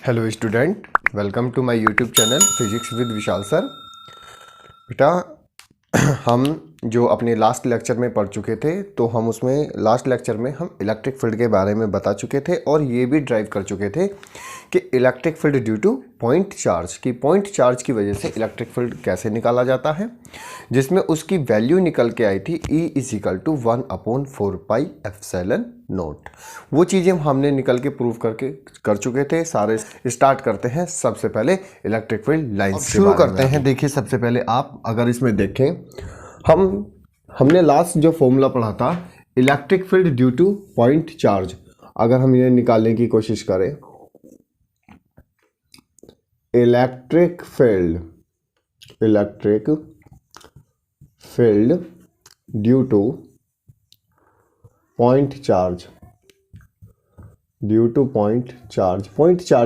Hello student, welcome to my YouTube channel physics with Vishal sir. बेटा, हम जो अपने लास्ट लेक्चर में पढ़ चुके थे, तो हम उसमें लास्ट लेक्चर में हम इलेक्ट्रिक फील्ड के बारे में बता चुके थे और ये भी ड्राइव कर चुके थे कि electric field due two point charge की पॉइंट की वजह से इलेक्ट्रिक फील्ड कैसे निकाला जाता है, जिसमें उसकी वैल्यू निकल के आई थी E = 1/4πε0। वो चीज़ें हमने निकल के प्रूव करके कर चुके थे सारे। स्टार्ट करते हैं सबसे पहले इलेक्ट्रिक फील्ड लाइंस शुरू करते हैं। देखिए, सबसे पहले आप अगर इसमें देखें, हमने लास्ट जो फॉर्मूला पढ़ा था electric field due two point charge, अगर हम ये निकालने की कोशिश करें, electric field due two point charge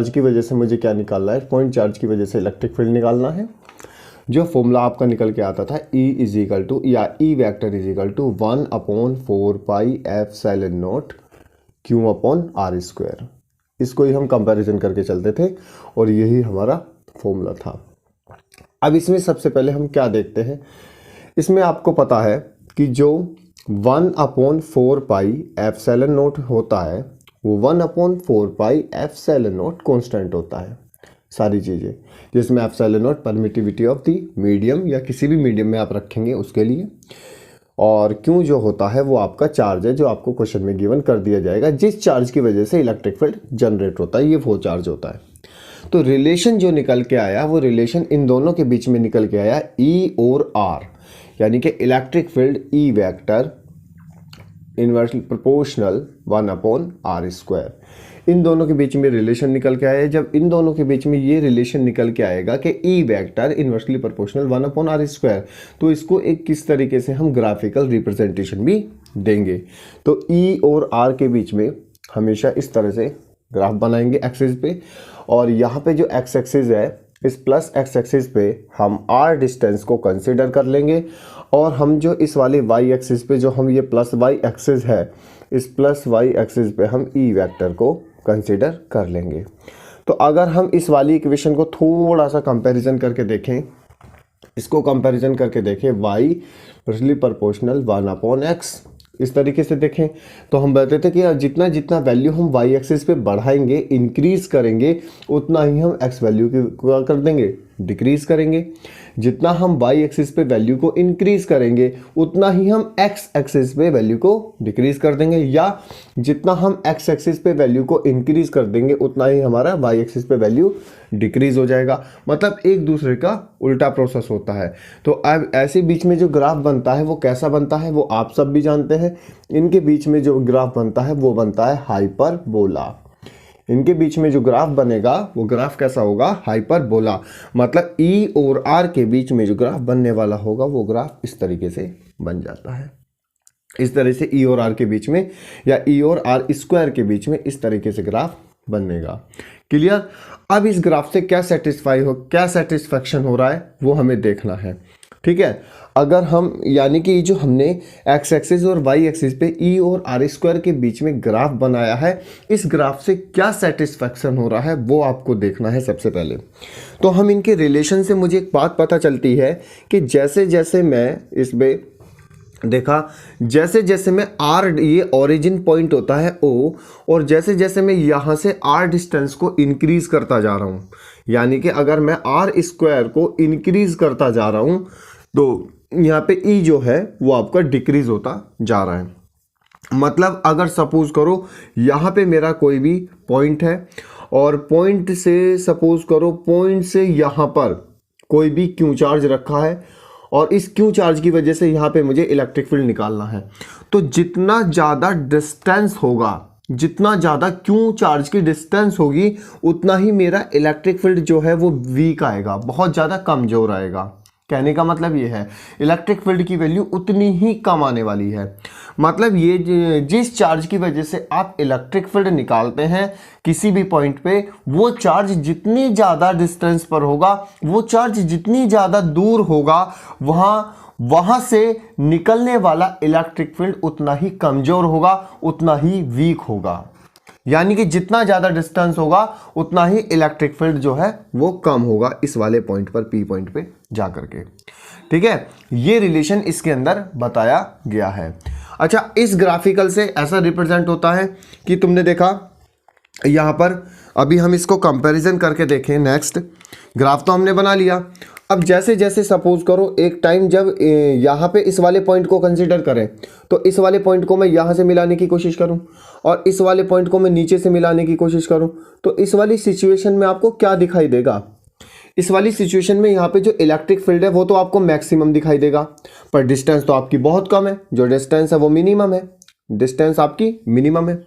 की वजह से मुझे क्या निकालना है? पॉइंट चार्ज की वजह से इलेक्ट्रिक फील्ड निकालना है। जो फॉर्मूला आपका निकल के आता था E वेक्टर = 1/4πε0 Q/r²। इसको ही हम कंपैरिजन करके चलते थे और यही हमारा फॉर्मूला था। अब इसमें सबसे पहले हम क्या देखते हैं, इसमें आपको पता है कि जो 1/4πε0 होता है वो 1/4πε0 कांस्टेंट होता है। सारी चीज़ें जिसमें ε0 परमिटिविटी ऑफ द मीडियम या किसी भी मीडियम में आप रखेंगे उसके लिए, और क्यों जो होता है वो आपका चार्ज है जो आपको क्वेश्चन में गिवन कर दिया जाएगा, जिस चार्ज की वजह से इलेक्ट्रिक फील्ड जनरेट होता है, ये वो चार्ज होता है। तो रिलेशन जो निकल के आया वो रिलेशन इन दोनों के बीच में निकल के आया E और R, यानी कि electric field E vector inversely proportional 1/r²। इन दोनों के बीच में रिलेशन निकल के आया। जब इन दोनों के बीच में ये रिलेशन निकल के आएगा कि E vector inversely proportional 1/r², तो इसको एक किस तरीके से हम ग्राफिकल रिप्रेजेंटेशन भी देंगे। तो E और R के बीच में हमेशा इस तरह से ग्राफ बनाएंगे एक्सिस पे, और यहाँ पे जो एक्स एक्सिस है इस प्लस एक्स एक्सिस पे हम R डिस्टेंस को कंसिडर कर लेंगे, और हम जो इस वाले Y एक्सिस पे जो हम ये प्लस Y एक्सिस है, इस प्लस Y एक्सिस पे हम E वेक्टर को कंसिडर कर लेंगे। तो अगर हम इस वाली इक्वेशन को थोड़ा सा कंपैरिजन करके देखें, इसको कंपैरिजन करके देखें y इनवर्सली प्रोपोर्शनल 1/x, इस तरीके से देखें, तो हम बताते थे कि जितना जितना वैल्यू हम y एक्सिस पे बढ़ाएंगे, इंक्रीज करेंगे, उतना ही हम x वैल्यू की कर देंगे, डिक्रीज करेंगे। जितना हम y एक्सिस पे वैल्यू को इंक्रीज करेंगे उतना ही हम x एक्सिस पे वैल्यू को डिक्रीज कर देंगे, या जितना हम x एक्सिस पे वैल्यू को इंक्रीज कर देंगे उतना ही हमारा y एक्सिस पे वैल्यू डिक्रीज हो जाएगा। मतलब एक दूसरे का उल्टा प्रोसेस होता है। तो अब ऐसे बीच में जो ग्राफ बनता है वो कैसा बनता है वो आप सब भी जानते हैं। इनके बीच में जो ग्राफ बनता है वो बनता है हाइपरबोला। इनके बीच में जो ग्राफ बनेगा वो ग्राफ कैसा होगा? हाइपरबोला। मतलब E और R के बीच में जो ग्राफ बनने वाला होगा वो ग्राफ इस तरीके से बन जाता है। इस तरह से E और R के बीच में या E और R² के बीच में इस तरीके से ग्राफ बनेगा। क्लियर? अब इस ग्राफ से क्या सेटिस्फैक्शन हो रहा है वो हमें देखना है। ठीक है, अगर हम यानी कि जो हमने एक्स एक्सिस और वाई एक्सिस पे E और R² के बीच में ग्राफ बनाया है, इस ग्राफ से क्या सेटिस्फैक्शन हो रहा है वो आपको देखना है सबसे पहले। तो हम इनके रिलेशन से मुझे एक बात पता चलती है कि जैसे जैसे मैं इस पे देखा, जैसे जैसे मैं R, ये ओरिजिन पॉइंट होता है O, और जैसे जैसे मैं यहाँ से R डिस्टेंस को इंक्रीज करता जा रहा हूँ, यानी कि अगर मैं R² को इंक्रीज करता जा रहा हूँ तो यहाँ पे E जो है वो आपका डिक्रीज होता जा रहा है। मतलब अगर सपोज करो यहाँ पे मेरा कोई भी पॉइंट है, और पॉइंट से सपोज करो पॉइंट से यहाँ पर कोई भी Q चार्ज रखा है, और इस Q चार्ज की वजह से यहाँ पे मुझे इलेक्ट्रिक फील्ड निकालना है। तो जितना ज़्यादा डिस्टेंस होगा, जितना ज़्यादा Q चार्ज की डिस्टेंस होगी, उतना ही मेरा इलेक्ट्रिक फील्ड जो है वो वीक आएगा, बहुत ज़्यादा कमज़ोर आएगा। कहने का मतलब ये है इलेक्ट्रिक फील्ड की वैल्यू उतनी ही कम आने वाली है। मतलब ये जिस चार्ज की वजह से आप इलेक्ट्रिक फील्ड निकालते हैं किसी भी पॉइंट पे, वो चार्ज जितनी ज़्यादा डिस्टेंस पर होगा, वो चार्ज जितनी ज़्यादा दूर होगा, वहाँ से निकलने वाला इलेक्ट्रिक फील्ड उतना ही कमज़ोर होगा, उतना ही वीक होगा। यानी कि जितना ज़्यादा डिस्टेंस होगा उतना ही इलेक्ट्रिक फील्ड जो है वो कम होगा इस वाले पॉइंट पर, पी पॉइंट पे जा करके। ठीक है, ये रिलेशन इसके अंदर बताया गया है। अच्छा, इस ग्राफिकल से ऐसा रिप्रेजेंट होता है कि तुमने देखा यहाँ पर, अभी हम इसको कंपैरिजन करके देखें। नेक्स्ट ग्राफ तो हमने बना लिया। अब जैसे जैसे सपोज करो एक टाइम जब यहाँ पे इस वाले पॉइंट को कंसीडर करें, तो इस वाले पॉइंट को मैं यहाँ से मिलाने की कोशिश करूँ और इस वाले पॉइंट को मैं नीचे से मिलाने की कोशिश करूँ, तो इस वाली सिचुएशन में आपको क्या दिखाई देगा? इस वाली सिचुएशन में यहाँ पे जो इलेक्ट्रिक फील्ड है वो तो आपको मैक्सिमम दिखाई देगा, पर डिस्टेंस तो आपकी बहुत कम है। जो डिस्टेंस है वो मिनिमम है, डिस्टेंस आपकी मिनिमम है।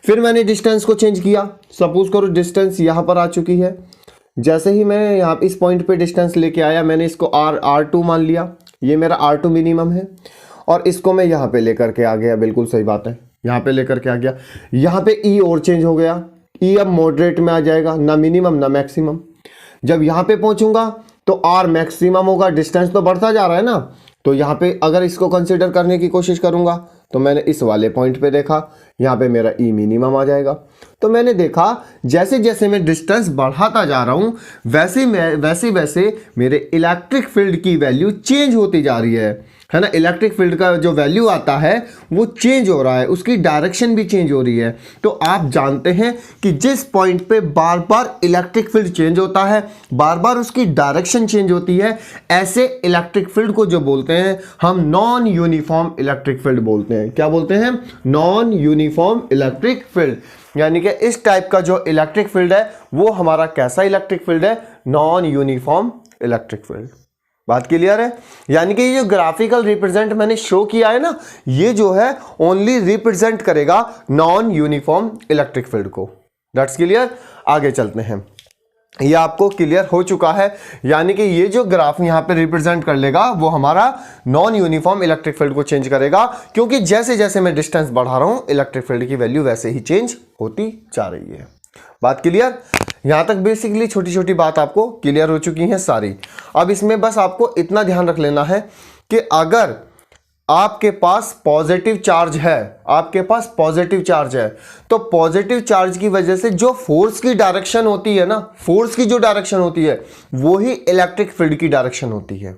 फिर मैंने डिस्टेंस को चेंज किया, सपोज करो डिस्टेंस यहाँ पर आ चुकी है। जैसे ही मैं यहाँ इस पॉइंट पे डिस्टेंस लेके आया, मैंने इसको R2 मान लिया, ये मेरा R2 मिनिमम है, और इसको मैं यहाँ पे लेकर के आ गया। बिल्कुल सही बात है, यहाँ पे लेकर के आ गया। यहाँ पे E और चेंज हो गया, E अब मॉडरेट में आ जाएगा, ना मिनिमम ना मैक्सिमम। जब यहाँ पे पहुँचूंगा तो R मैक्सिमम होगा, डिस्टेंस तो बढ़ता जा रहा है ना। तो यहाँ पे अगर इसको कंसिडर करने की कोशिश करूँगा तो मैंने इस वाले पॉइंट पे देखा, यहाँ पे मेरा E मिनिमम आ जाएगा। तो मैंने देखा जैसे जैसे मैं डिस्टेंस बढ़ाता जा रहा हूँ वैसे वैसे मेरे इलेक्ट्रिक फील्ड की वैल्यू चेंज होती जा रही है ना। इलेक्ट्रिक फील्ड का जो वैल्यू आता है वो चेंज हो रहा है, उसकी डायरेक्शन भी चेंज हो रही है। तो आप जानते हैं कि जिस पॉइंट पे बार बार इलेक्ट्रिक फील्ड चेंज होता है, बार बार उसकी डायरेक्शन चेंज होती है, ऐसे इलेक्ट्रिक फील्ड को जो बोलते हैं हम नॉन यूनिफॉर्म इलेक्ट्रिक फील्ड बोलते हैं। क्या बोलते हैं? Non uniform electric field. यानी कि इस टाइप का जो इलेक्ट्रिक फील्ड है वो हमारा कैसा इलेक्ट्रिक फील्ड है? Non uniform electric field. बात क्लियर है? यानी कि ये जो ग्राफिकल रिप्रेजेंट मैंने शो किया है ना, ये जो है ओनली रिप्रेजेंट करेगा नॉन यूनिफॉर्म इलेक्ट्रिक फील्ड को। That's clear. आगे चलते हैं, ये आपको क्लियर हो चुका है। यानी कि ये जो ग्राफ यहाँ पे रिप्रेजेंट कर लेगा वो हमारा नॉन यूनिफॉर्म इलेक्ट्रिक फील्ड को चेंज करेगा, क्योंकि जैसे जैसे मैं डिस्टेंस बढ़ा रहा हूँ इलेक्ट्रिक फील्ड की वैल्यू वैसे ही चेंज होती जा रही है। बात क्लियर? यहां तक बेसिकली छोटी छोटी बात आपको क्लियर हो चुकी है सारी। अब इसमें बस आपको इतना ध्यान रख लेना है कि अगर आपके पास पॉजिटिव चार्ज है, आपके पास पॉजिटिव चार्ज है, तो पॉजिटिव चार्ज की वजह से जो फोर्स की डायरेक्शन होती है ना, फोर्स की जो डायरेक्शन होती है वो ही इलेक्ट्रिक फील्ड की डायरेक्शन होती है।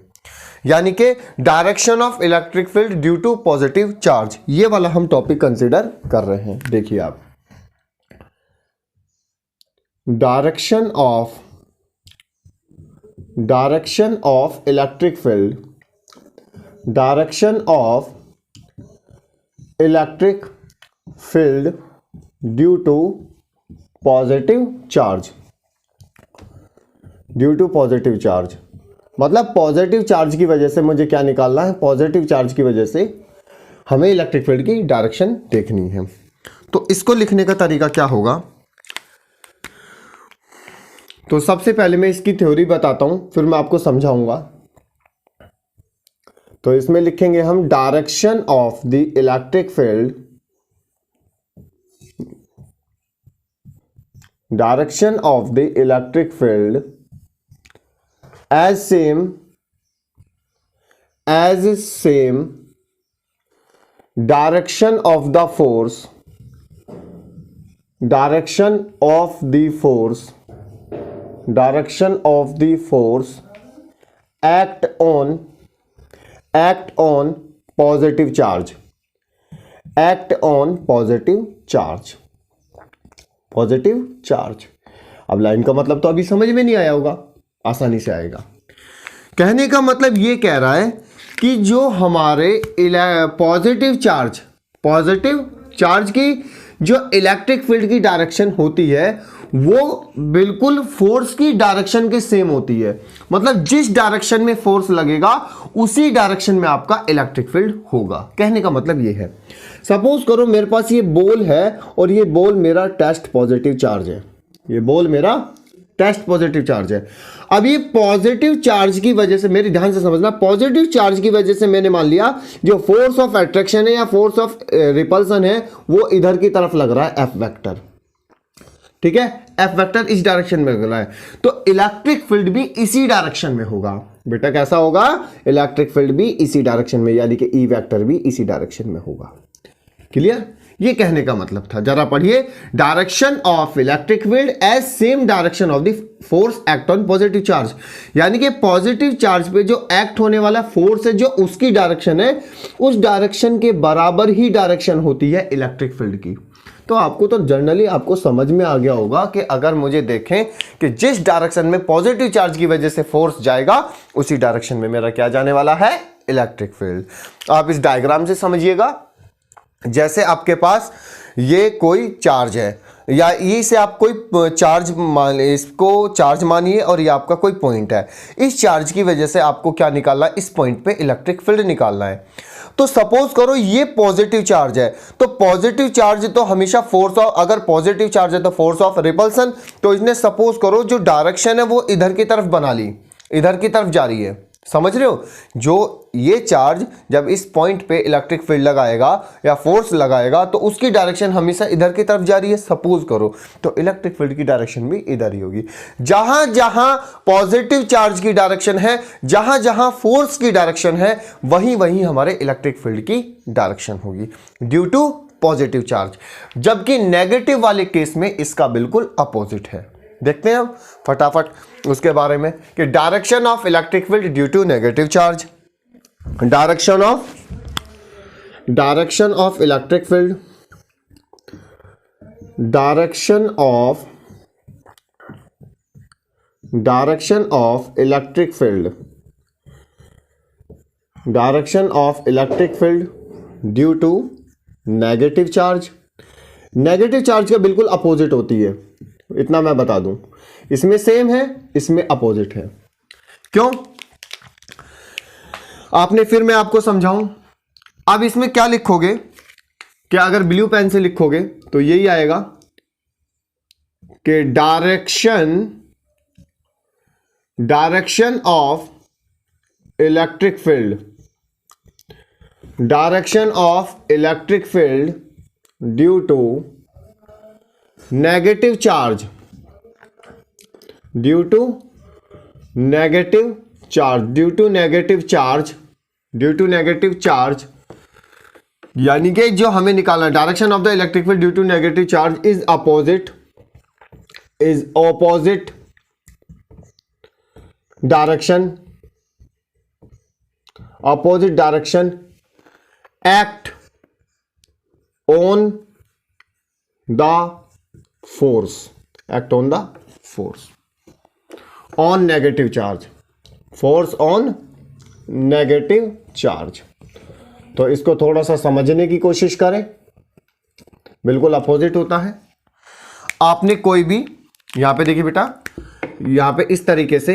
यानी कि direction of electric field due to positive charge, ये वाला हम टॉपिक कंसीडर कर रहे हैं। देखिए आप, direction of electric field, direction of electric field due to positive charge, due to positive charge मतलब पॉजिटिव चार्ज की वजह से मुझे क्या निकालना है? पॉजिटिव चार्ज की वजह से हमें इलेक्ट्रिक फील्ड की डायरेक्शन देखनी है। तो इसको लिखने का तरीका क्या होगा? तो सबसे पहले मैं इसकी थ्योरी बताता हूं, फिर मैं आपको समझाऊंगा। तो इसमें लिखेंगे हम direction of the electric field, direction of the electric field as same direction of the force, direction of the force, direction of the force act on positive charge, act on positive charge, positive charge। अब line का मतलब तो अभी समझ में नहीं आया होगा, आसानी से आएगा। कहने का मतलब ये कह रहा है कि जो हमारे पॉजिटिव चार्ज की जो इलेक्ट्रिक फील्ड की डायरेक्शन होती है वो बिल्कुल फोर्स की डायरेक्शन के सेम होती है। मतलब जिस डायरेक्शन में फोर्स लगेगा उसी डायरेक्शन में आपका इलेक्ट्रिक फील्ड होगा। कहने का मतलब ये है, सपोज करो मेरे पास ये बॉल है और ये बॉल मेरा टेस्ट पॉजिटिव चार्ज है, ये बॉल मेरा टेस्ट पॉजिटिव चार्ज है। अब ये पॉजिटिव चार्ज की वजह से, मेरे ध्यान से समझना, पॉजिटिव चार्ज की वजह से मैंने मान लिया जो फोर्स ऑफ अट्रैक्शन है या फोर्स ऑफ रिपल्सन है वो इधर की तरफ लग रहा है, एफ वेक्टर। ठीक है, एफ वेक्टर इस डायरेक्शन में लग रहा है, तो इलेक्ट्रिक फील्ड भी इसी डायरेक्शन में होगा। बेटा कैसा होगा? इलेक्ट्रिक फील्ड भी इसी डायरेक्शन में, यानी कि ई वेक्टर भी इसी डायरेक्शन में होगा। क्लियर? ये कहने का मतलब था। जरा पढ़िए, direction of electric field as same direction of the force act on positive charge, यानी कि पॉजिटिव चार्ज पे जो एक्ट होने वाला फोर्स है जो उसकी डायरेक्शन है, उस डायरेक्शन के बराबर ही डायरेक्शन होती है इलेक्ट्रिक फील्ड की। तो आपको तो जनरली आपको समझ में आ गया होगा कि अगर मुझे देखें कि जिस डायरेक्शन में पॉजिटिव चार्ज की वजह से फोर्स जाएगा उसी डायरेक्शन में मेरा क्या जाने वाला है, इलेक्ट्रिक फील्ड। आप इस डायग्राम से समझिएगा, जैसे आपके पास ये कोई चार्ज है या ई से आप कोई चार्ज मान, इसको चार्ज मानिए और ये आपका कोई पॉइंट है। इस चार्ज की वजह से आपको क्या निकालना है, इस पॉइंट पे इलेक्ट्रिक फील्ड निकालना है। तो सपोज करो ये पॉजिटिव चार्ज है, तो पॉजिटिव चार्ज तो हमेशा फोर्स ऑफ, अगर पॉजिटिव चार्ज है तो फोर्स ऑफ रिपल्सन, तो इसने सपोज करो जो डायरेक्शन है वो इधर की तरफ बना ली, इधर की तरफ जा रही है। समझ रहे हो, जो ये चार्ज जब इस पॉइंट पे इलेक्ट्रिक फील्ड लगाएगा या फोर्स लगाएगा तो उसकी डायरेक्शन हमेशा इधर की तरफ जा रही है सपोज करो, तो इलेक्ट्रिक फील्ड की डायरेक्शन भी इधर ही होगी। जहां जहां पॉजिटिव चार्ज की डायरेक्शन है, जहां जहां फोर्स की डायरेक्शन है, वहीं वहीं हमारे इलेक्ट्रिक फील्ड की डायरेक्शन होगी ड्यू टू पॉजिटिव चार्ज। जबकि नेगेटिव वाले केस में इसका बिल्कुल अपोजिट है। देखते हैं हम फटाफट उसके बारे में कि direction of electric field due to negative charge, direction of electric field, direction of electric field, direction of electric field due to negative charge. Negative charge का बिल्कुल अपोजिट होती है, इतना मैं बता दूं। इसमें सेम है, इसमें अपोजिट है। क्यों? आपने, फिर मैं आपको समझाऊं। अब इसमें क्या लिखोगे कि अगर ब्लू पेन से लिखोगे तो यही आएगा कि direction of electric field, direction of electric field due to negative charge, due to negative charge, यानी कि जो हमें निकालना, direction of the electric field due to negative charge is opposite direction act on the force on negative charge, force on negative charge. तो इसको थोड़ा सा समझने की कोशिश करें, बिल्कुल अपोजिट होता है। आपने कोई भी, यहां पे देखिए बेटा, यहां पे इस तरीके से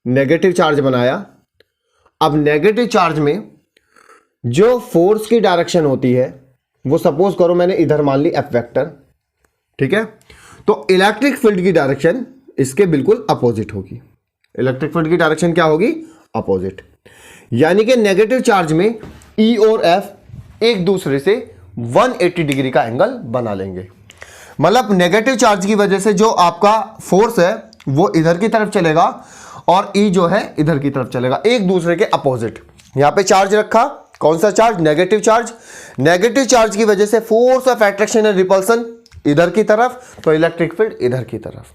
नेगेटिव चार्ज बनाया। अब नेगेटिव चार्ज में जो फोर्स की डायरेक्शन होती है वो सपोज करो मैंने इधर मान ली एफ वेक्टर, ठीक है। तो इलेक्ट्रिक फील्ड की डायरेक्शन इसके बिल्कुल अपोजिट होगी। इलेक्ट्रिक फील्ड की डायरेक्शन क्या होगी, अपोजिट। यानी कि नेगेटिव चार्ज में ई और एफ एक दूसरे से 180 डिग्री का एंगल बना लेंगे। मतलब नेगेटिव चार्ज की वजह से जो आपका फोर्स है वो इधर की तरफ चलेगा और ई जो है इधर की तरफ चलेगा, एक दूसरे के अपोजिट। यहां पे चार्ज रखा, कौन सा charge, negative charge. Negative charge की वजह से force of attraction and repulsion इधर की तरफ, तो इलेक्ट्रिक फील्ड इधर की तरफ।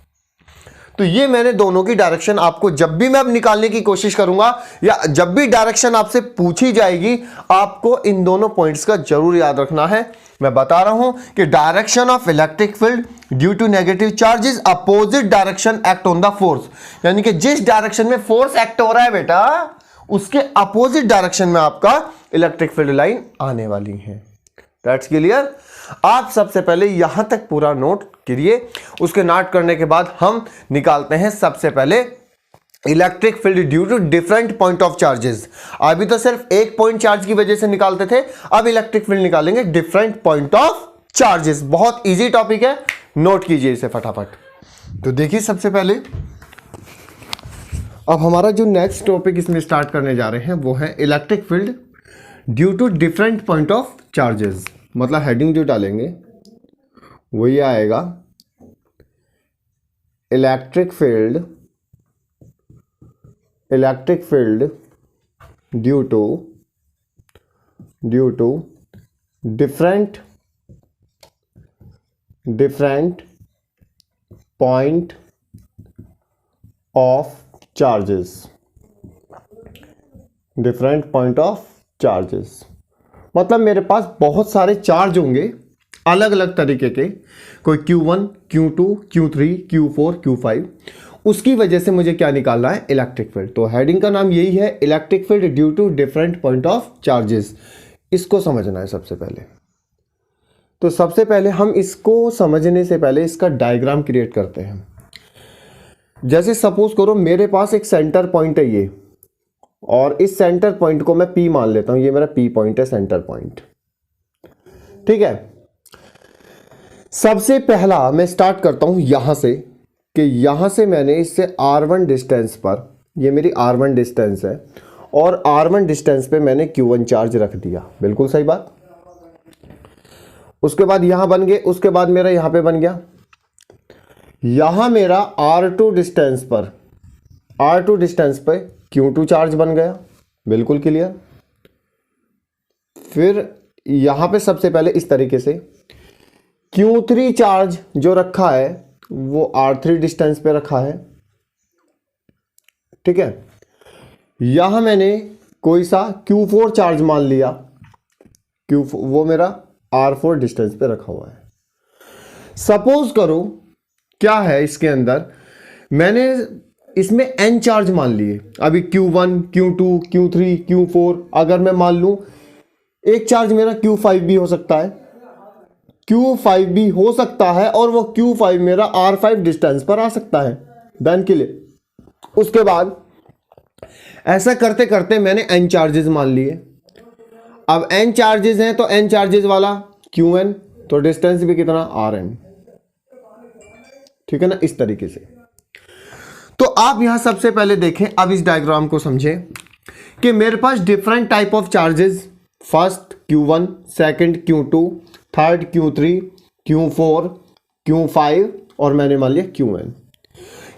तो ये मैंने दोनों की डायरेक्शन आपको जब भी मैं अब निकालने की कोशिश करूंगा या जब भी डायरेक्शन आपसे पूछी जाएगी, आपको इन दोनों पॉइंट्स का जरूर याद रखना है। मैं बता रहा हूं कि direction of electric field due to negative charge is opposite direction act on the force, यानी कि जिस डायरेक्शन में फोर्स एक्ट हो रहा है बेटा उसके अपोजिट डायरेक्शन में आपका इलेक्ट्रिक फील्ड लाइन आने वाली है। That's clear. आप सबसे पहले यहां तक पूरा नोट करिए, उसके नोट करने के बाद हम निकालते हैं सबसे पहले electric field due to different point of charges. अभी तो सिर्फ एक पॉइंट चार्ज की वजह से निकालते थे, अब इलेक्ट्रिक फील्ड निकालेंगे डिफरेंट पॉइंट ऑफ चार्जेस। बहुत इजी टॉपिक है, नोट कीजिए इसे फटाफट। तो देखिए सबसे पहले अब हमारा जो नेक्स्ट टॉपिक इसमें स्टार्ट करने जा रहे हैं वो है electric field due to different point of charges. मतलब हेडिंग जो डालेंगे वो ये आएगा, electric field due to different different point of charges, different point of charges मतलब मेरे पास बहुत सारे चार्ज होंगे अलग अलग तरीके के, कोई Q1, Q2, Q3, Q4, Q5, उसकी वजह से मुझे क्या निकालना है, इलेक्ट्रिक फील्ड। तो हेडिंग का नाम यही है, electric field due to different point of charges. इसको समझना है सबसे पहले। तो सबसे पहले हम इसको समझने से पहले इसका डायग्राम क्रिएट करते हैं। जैसे सपोज करो मेरे पास एक सेंटर पॉइंट है ये, और इस सेंटर पॉइंट को मैं P मान लेता हूं, ये मेरा P पॉइंट है, सेंटर पॉइंट। ठीक है, सबसे पहला मैं स्टार्ट करता हूं यहां से, कि यहां से मैंने इससे R1 डिस्टेंस पर, ये मेरी R1 डिस्टेंस है, और R1 डिस्टेंस पे मैंने Q1 चार्ज रख दिया, बिल्कुल सही बात। उसके बाद यहां बन गए, उसके बाद मेरा यहां पे बन गया, यहां मेरा R2 डिस्टेंस पर, R2 डिस्टेंस पे Q2 चार्ज बन गया, बिल्कुल क्लियर। फिर यहां पे सबसे पहले इस तरीके से Q3 चार्ज जो रखा है वो R3 डिस्टेंस पे रखा है। ठीक है, यहां मैंने कोई सा Q4 चार्ज मान लिया, वो मेरा R4 डिस्टेंस पे रखा हुआ है। सपोज करो क्या है इसके अंदर, मैंने इसमें N चार्ज मान लिए, अभी Q1, Q2, Q3, Q4, अगर मैं मान लूं एक चार्ज मेरा Q5 भी हो सकता है, Q5 भी हो सकता है, और वो Q5 मेरा R5 डिस्टेंस पर आ सकता है, डन के लिए। उसके बाद ऐसा करते करते मैंने N चार्जेस मान लिए। अब N चार्जेस हैं तो N चार्जेस वाला Qn, तो डिस्टेंस भी कितना, Rn। ठीक है ना, इस तरीके से। तो आप यहां सबसे पहले देखें, अब इस डायग्राम को समझें कि मेरे पास different type of charges, first Q1, second Q2, third Q3, Q4, Q5, और मैंने मान लिया Qn।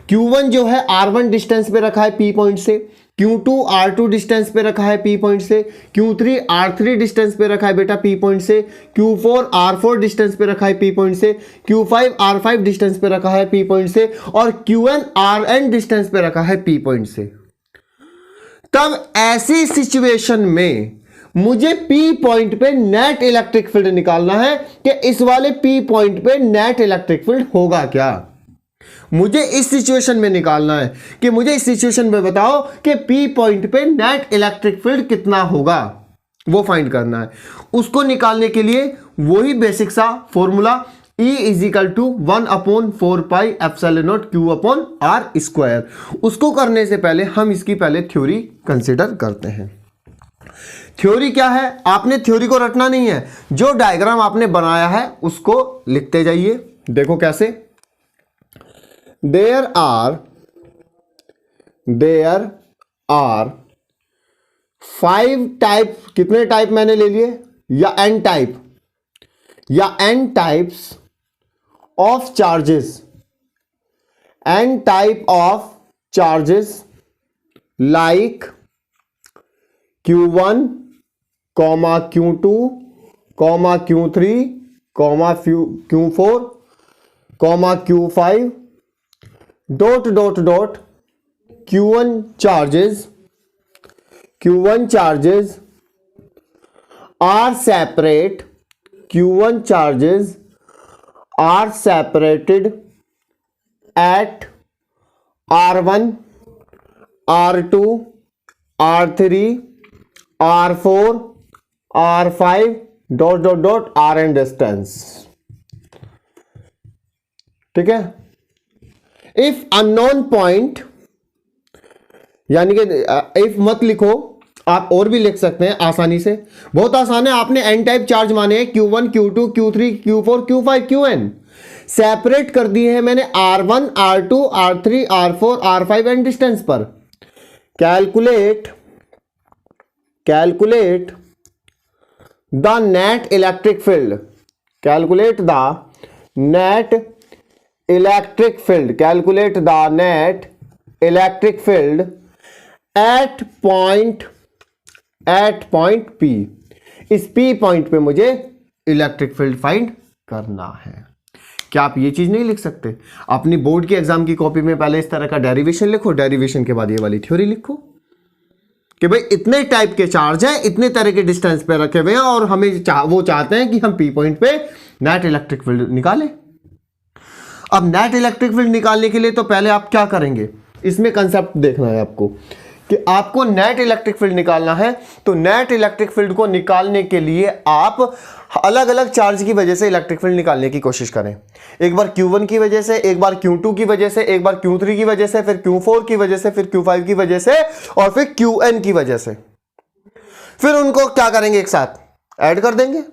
Q1 जो है R1 डिस्टेंस पे रखा है P पॉइंट से, Q2 R2 डिस्टेंस पे रखा है P पॉइंट से, Q3 R3 डिस्टेंस पे रखा है बेटा P पॉइंट से, Q4 R4 डिस्टेंस पे रखा है P पॉइंट से, Q5 R5 डिस्टेंस पे रखा है P पॉइंट से, और Qn Rn डिस्टेंस पे रखा है P पॉइंट से। तब ऐसी सिचुएशन में मुझे P पॉइंट पे नेट इलेक्ट्रिक फील्ड निकालना है कि इस वाले P पॉइंट पे नेट इलेक्ट्रिक फील्ड होगा क्या। मुझे इस सिचुएशन में निकालना है कि मुझे इस सिचुएशन में बताओ कि P पॉइंट पे नेट इलेक्ट्रिक फील्ड कितना होगा, वो फाइंड करना है। उसको निकालने के लिए वही बेसिक सा फॉर्मूला E = 1/4πε0 Q/r²। उसको करने से पहले हम इसकी पहले थ्योरी कंसीडर करते हैं। थ्योरी क्या है, आपने थ्योरी को रटना नहीं है, जो डायग्राम आपने बनाया है उसको लिखते जाइए। देखो कैसे, देयर आर 5 टाइप, कितने टाइप मैंने ले लिए, या N टाइप, या N types of charges, N type of charges like Q1, Q2, Q3, Q4, Q5, dot dot dot Q1 charges are separate, Q1 charges are separated at R1, R2, R3, R4, R5 dot dot dot Rn distance. ठीक है, if unknown point, यानी कि if मत लिखो, आप और भी लिख सकते हैं आसानी से, बहुत आसान है। आपने N टाइप चार्ज माने हैं Q1, Q2, Q3, Q4, Q5, Qn, separate कर दिए हैं मैंने R1, R2, R3, R4, R5 and distance पर। Calculate the net electric field, calculate the net electric field, calculate the net electric field at point P। इस P point पे मुझे electric field find करना है। क्या आप ये चीज नहीं लिख सकते? अपनी बोर्ड के एग्जाम की कॉपी में पहले इस तरह का डेरिवेशन लिखो, डेरिवेशन के बाद ये वाली थ्योरी लिखो कि भाई इतने टाइप के चार्ज हैं, इतने तरह के डिस्टेंस पे रखे हुए हैं और हमें वो चाहते हैं कि हम पी पॉइंट पे नेट इलेक्ट्रिक फील्ड निकालें। अब नेट इलेक्ट्रिक फील्ड निकालने के लिए तो पहले आप क्या करेंगे, इसमें कंसेप्ट देखना है आपको कि आपको नेट इलेक्ट्रिक फील्ड निकालना है। तो नेट इलेक्ट्रिक फील्ड को निकालने के लिए आप अलग अलग चार्ज की वजह से इलेक्ट्रिक फील्ड निकालने की कोशिश करें। एक बार Q1 की वजह से, एक बार Q2 की वजह से, एक बार Q3 की वजह से, फिर Q4 की वजह से, फिर Q5 की वजह से और फिर Qn की वजह से। फिर उनको क्या करेंगे, एक साथ ऐड कर देंगे।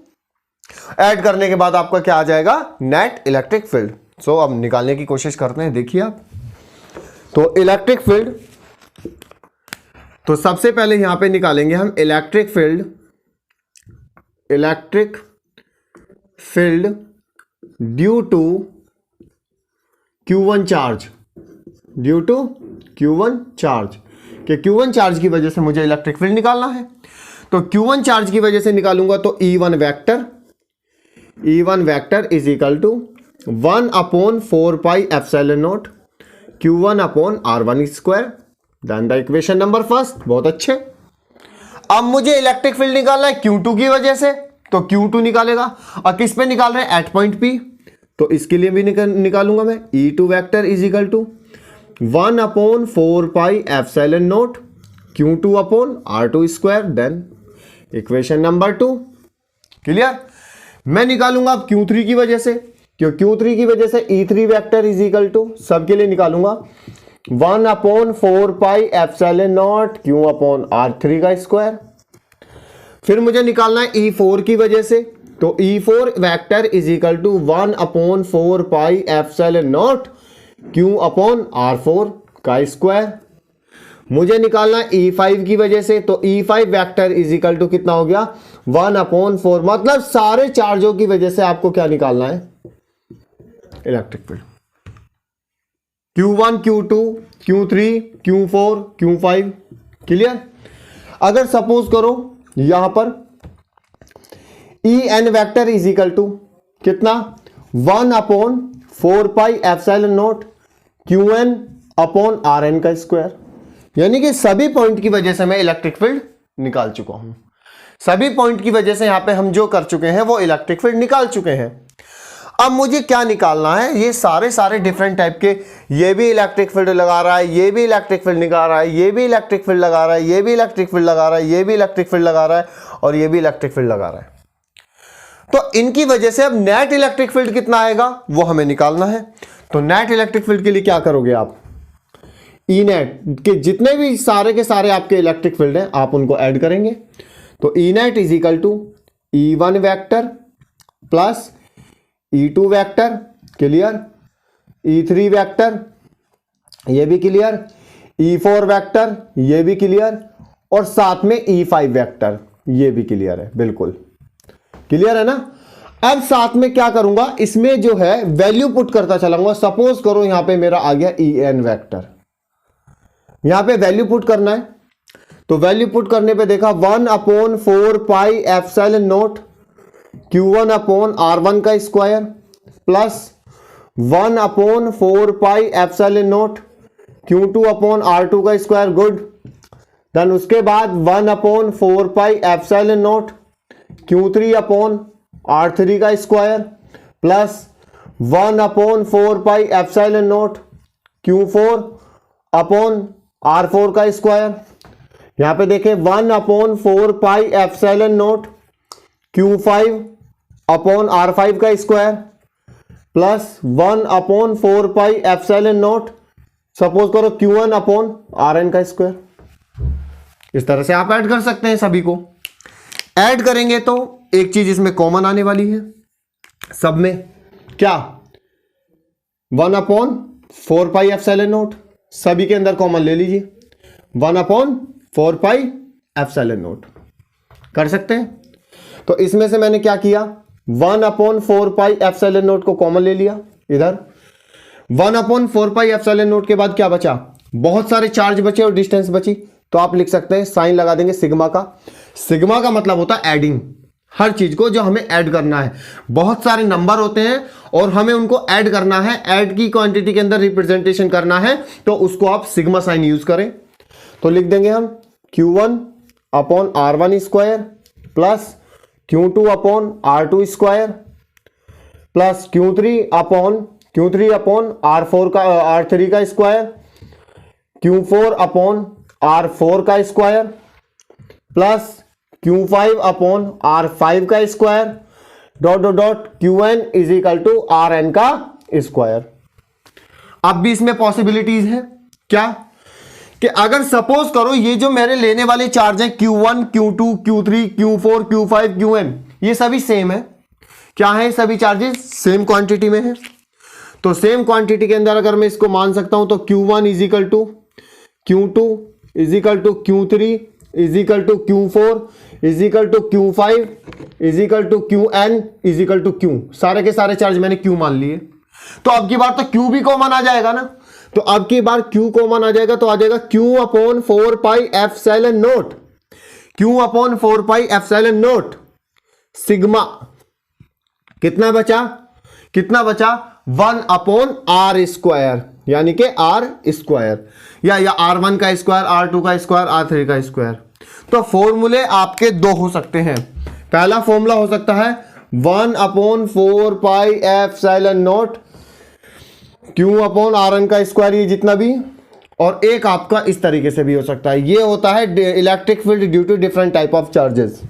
ऐड करने के बाद आपका क्या आ जाएगा, नेट इलेक्ट्रिक फील्ड। सो अब निकालने की कोशिश करते हैं। देखिए आप, तो इलेक्ट्रिक फील्ड, तो सबसे पहले यहां पे निकालेंगे हम electric field due to Q1 charge, due to Q1 charge, कि Q1 चार्ज की वजह से मुझे इलेक्ट्रिक फील्ड निकालना है। तो Q1 चार्ज की वजह से निकालूंगा तो E1 vector is equal to 1/4 pi epsilon naught Q1/R1²। Then the equation number first. बहुत अच्छे। अब मुझे इलेक्ट्रिक फील्ड निकालना है Q2 की वजह से, तो Q2 निकालेगा। और किस पे निकाल रहे हैं, एट पॉइंट P, तो इसके लिए भी निकालूंगा मैं E2 vector is equal to 1/4 pi epsilon naught Q2/R2²। Then equation number 2। Clear. मैं निकालूंगा अब Q3 की वजह से, क्यों Q3 की वजह से E3 vector is equal to, सबके लिए निकालूंगा 1/4 पाई एप्सिलॉन नॉट Q/R3²। फिर मुझे निकालना है E4 की वजह से, तो E4 vector is equal to 1/4 pi epsilon naught Q/R4²। मुझे निकालना है E5 की वजह से, तो E5 vector is equal to कितना हो गया, 1/4। मतलब सारे चार्जों की वजह से आपको क्या निकालना है, electric field. Q1, Q2, Q3, Q4, Q5। Clear. अगर सपोज करो यहां पर En vector is equal to कितना, 1/4 पाई एप्सिलॉन नॉट Qn/Rn²। यानी कि सभी पॉइंट की वजह से मैं इलेक्ट्रिक फील्ड निकाल चुका हूं। सभी पॉइंट की वजह से यहां पे हम जो कर चुके हैं वो इलेक्ट्रिक फील्ड निकाल चुके हैं। अब मुझे क्या निकालना है, ये सारे डिफरेंट टाइप के, ये भी इलेक्ट्रिक फील्ड लगा रहा है, ये भी इलेक्ट्रिक फील्ड निकाल रहा है, ये भी इलेक्ट्रिक फील्ड लगा रहा है, ये भी इलेक्ट्रिक फील्ड लगा रहा है, ये भी इलेक्ट्रिक फील्ड लगा रहा है और ये भी इलेक्ट्रिक फील्ड लगा रहा है। तो इनकी वजह से अब नेट इलेक्ट्रिक फील्ड कितना आएगा वो हमें निकालना है। तो नेट इलेक्ट्रिक फील्ड के लिए क्या करोगे आप, ई नेट के जितने भी सारे के सारे आपके इलेक्ट्रिक फील्ड हैं आप उनको ऐड करेंगे। तो E net is equal to E1 vector plus E2 vector, clear, E3 vector, ये भी क्लियर, E4 वेक्टर, ये भी क्लियर, और साथ में E5 वेक्टर, ये भी क्लियर है, बिल्कुल क्लियर है ना। अब साथ में क्या करूंगा, इसमें जो है वैल्यू पुट करता चलाऊंगा। सपोज करो यहां पे मेरा आ गया En वेक्टर, यहां पे वैल्यू पुट करना है। तो वैल्यू पुट करने पे देखा 1/4 pi epsilon naught Q1/R1² plus 1/4 pi epsilon naught Q2/R2²। Good. Then उसके बाद 1/4 pi epsilon naught Q3/R3² plus 1/4 pi epsilon naught Q4/R4²। यहां पे देखें 1/4 pi epsilon naught Q5/R5² plus 1/4 pi epsilon naught, suppose करो Q1/Rn²। इस तरह से आप ऐड कर सकते हैं। सभी को ऐड करेंगे तो एक चीज इसमें कॉमन आने वाली है, सब में क्या, 1/4 पाई एप्सिलॉन नॉट, सभी के अंदर कॉमन ले लीजिए 1/4 पाई एप्सिलॉन नॉट, कर सकते हैं। तो इसमें से मैंने क्या किया, 1/4 पाई एप्सिलॉन नॉट को कॉमन ले लिया इधर। 1/4 पाई एप्सिलॉन नॉट के बाद क्या बचा, बहुत सारे चार्ज बचे और डिस्टेंस बची, तो आप लिख सकते हैं, साइन लगा देंगे सिग्मा का। सिग्मा का मतलब होता है एडिंग, हर चीज को जो हमें ऐड करना है। बहुत सारे नंबर होते हैं और हमें उनको ऐड करना है, ऐड की क्वांटिटी के अंदर रिप्रेजेंटेशन करना है, तो उसको आप सिग्मा साइन यूज करें। तो लिख देंगे हम Q1 upon R1 square plus Q2 upon R2 square plus Q3 upon R3 का स्क्वायर, Q4 अपॉन R4 का square plus Q5 upon R5 का square dot dot dot Qn is equal to Rn का square. अब भी इसमें possibilities है क्या, कि अगर सपोज करो ये जो मेरे लेने वाले चार्ज हैं Q1, Q2, Q3, Q4, Q5, Qn, ये सभी सेम है। क्या है, सभी चार्जेस सेम क्वांटिटी में है। तो सेम क्वांटिटी के अंदर अगर मैं इसको मान सकता हूं तो Q1 is equal to Q2 is equal to Q3 is equal to Q4 is equal to Q5 is equal to Qn is equal to Q। सारे के सारे चार्ज मैंने Q मान लिए। तो अब की बार तो Q भी कॉमन आ जाएगा ना, तो अब की बार Q कॉमन आ जाएगा, तो आ जाएगा Q upon 4 pi epsilon note, Q upon 4 pi epsilon naught sigma. कितना बचा 1 अपॉन R स्क्वायर, यानी कि R स्क्वायर या R1 का स्क्वायर, R2 का स्क्वायर, R3 का स्क्वायर। तो फॉर्मूले आपके दो हो सकते हैं। पहला फॉर्मूला हो सकता है 1 upon 4 pi epsilon note Q upon Rn का स्क्वायर, ये जितना भी, और एक आपका इस तरीके से भी हो सकता है। ये होता है electric field due to different type of charges.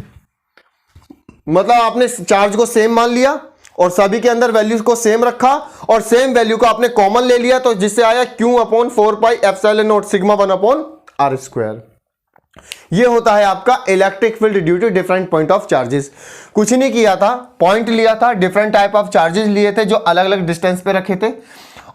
मतलब आपने चार्ज को सेम मान लिया और सभी के अंदर वैल्यूज को सेम रखा और सेम वैल्यू को आपने कॉमन ले लिया, तो जिससे आया Q upon 4 pi epsilon naught sigma 1 upon R square. ये होता है आपका electric field due to different point of charges. कुछ नहीं किया था, पॉइंट लिया था, डिफरेंट टाइप ऑफ चार्जेस लिए थे जो अलग अलग डिस्टेंस पे रखे थे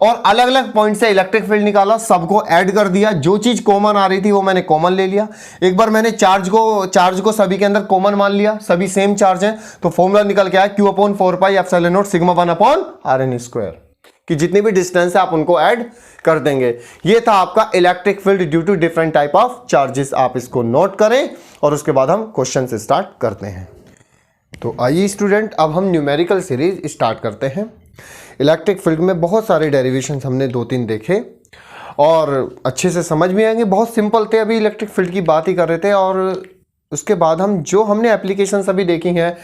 और अलग अलग पॉइंट से इलेक्ट्रिक फील्ड निकाला, सबको ऐड कर दिया। जो चीज कॉमन आ रही थी वो मैंने कॉमन ले लिया। एक बार मैंने चार्ज को सभी के अंदर कॉमन मान लिया, सभी सेम चार्ज हैं, तो फॉर्मूला निकल के आया Q upon 4 pi epsilon naught sigma 1 upon Rn square, कि जितनी भी डिस्टेंस है आप उनको ऐड कर देंगे। ये था आपका electric field due to different type of charges. आप इसको नोट करें और उसके बाद हम क्वेश्चन से स्टार्ट करते हैं। तो आइए स्टूडेंट, अब हम न्यूमेरिकल सीरीज स्टार्ट करते हैं। इलेक्ट्रिक फील्ड में बहुत सारे डेरिवेशंस हमने 2-3 देखे और अच्छे से समझ में आएंगे। बहुत सिंपल थे, अभी इलेक्ट्रिक फील्ड की बात ही कर रहे थे। और उसके बाद हमने एप्लीकेशंस अभी देखी हैं,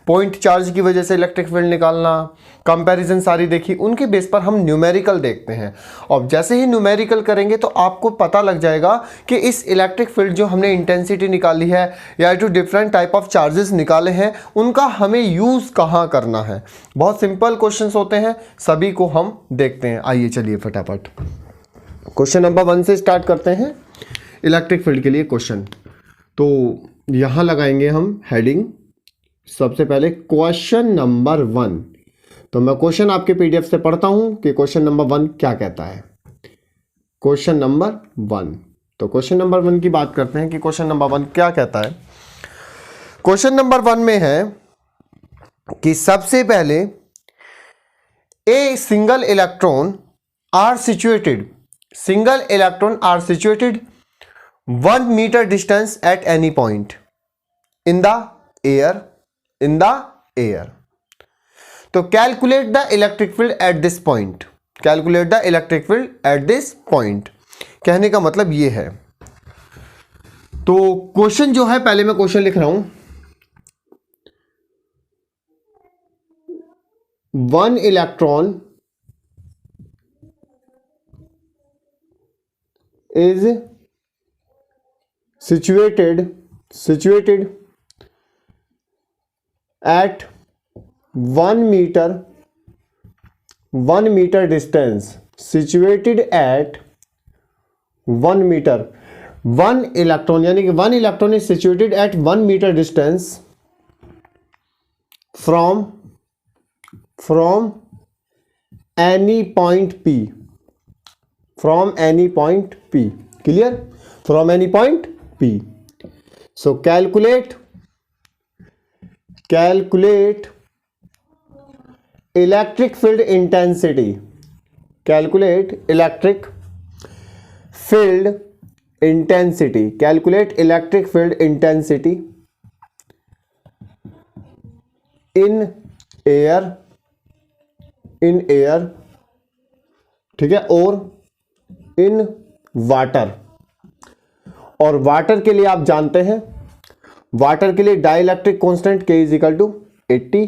पॉइंट चार्ज की वजह से इलेक्ट्रिक फील्ड निकालना, कंपैरिजन सारी देखी, उनके बेस पर हम न्यूमेरिकल देखते हैं। और जैसे ही न्यूमेरिकल करेंगे तो आपको पता लग जाएगा कि इस इलेक्ट्रिक फील्ड जो हमने इंटेंसिटी निकाली है या two different type of charges निकाले हैं, उनका हमें यूज़ कहाँ करना है। बहुत सिंपल क्वेश्चंस होते हैं, सभी को हम देखते हैं। आइए चलिए फटाफट क्वेश्चन नंबर 1 से स्टार्ट करते हैं। इलेक्ट्रिक फील्ड के लिए क्वेश्चन, तो यहाँ लगाएंगे हम हेडिंग। सबसे पहले क्वेश्चन नंबर 1, तो मैं क्वेश्चन आपके पीडीएफ से पढ़ता हूं कि क्वेश्चन नंबर 1 क्या कहता है। क्वेश्चन नंबर 1, तो क्वेश्चन नंबर 1 की बात करते हैं कि क्वेश्चन नंबर 1 क्या कहता है। क्वेश्चन नंबर 1 में है कि सबसे पहले a single electron are situated 1 meter distance at any point in the air. तो calculate the electric field at this point. कहने का मतलब ये है। तो क्वेश्चन जो है, पहले मैं क्वेश्चन लिख रहा हूं। 1 electron is situated at 1 meter distance, situated at 1 meter, 1 electron, यानी कि 1 electron is situated at 1 meter distance from any point P, clear? From any point P. So calculate electric field intensity. Calculate electric field intensity in in air, ठीक है, और in water. और water के लिए आप जानते हैं, वाटर के लिए dielectric constant K is equal to 80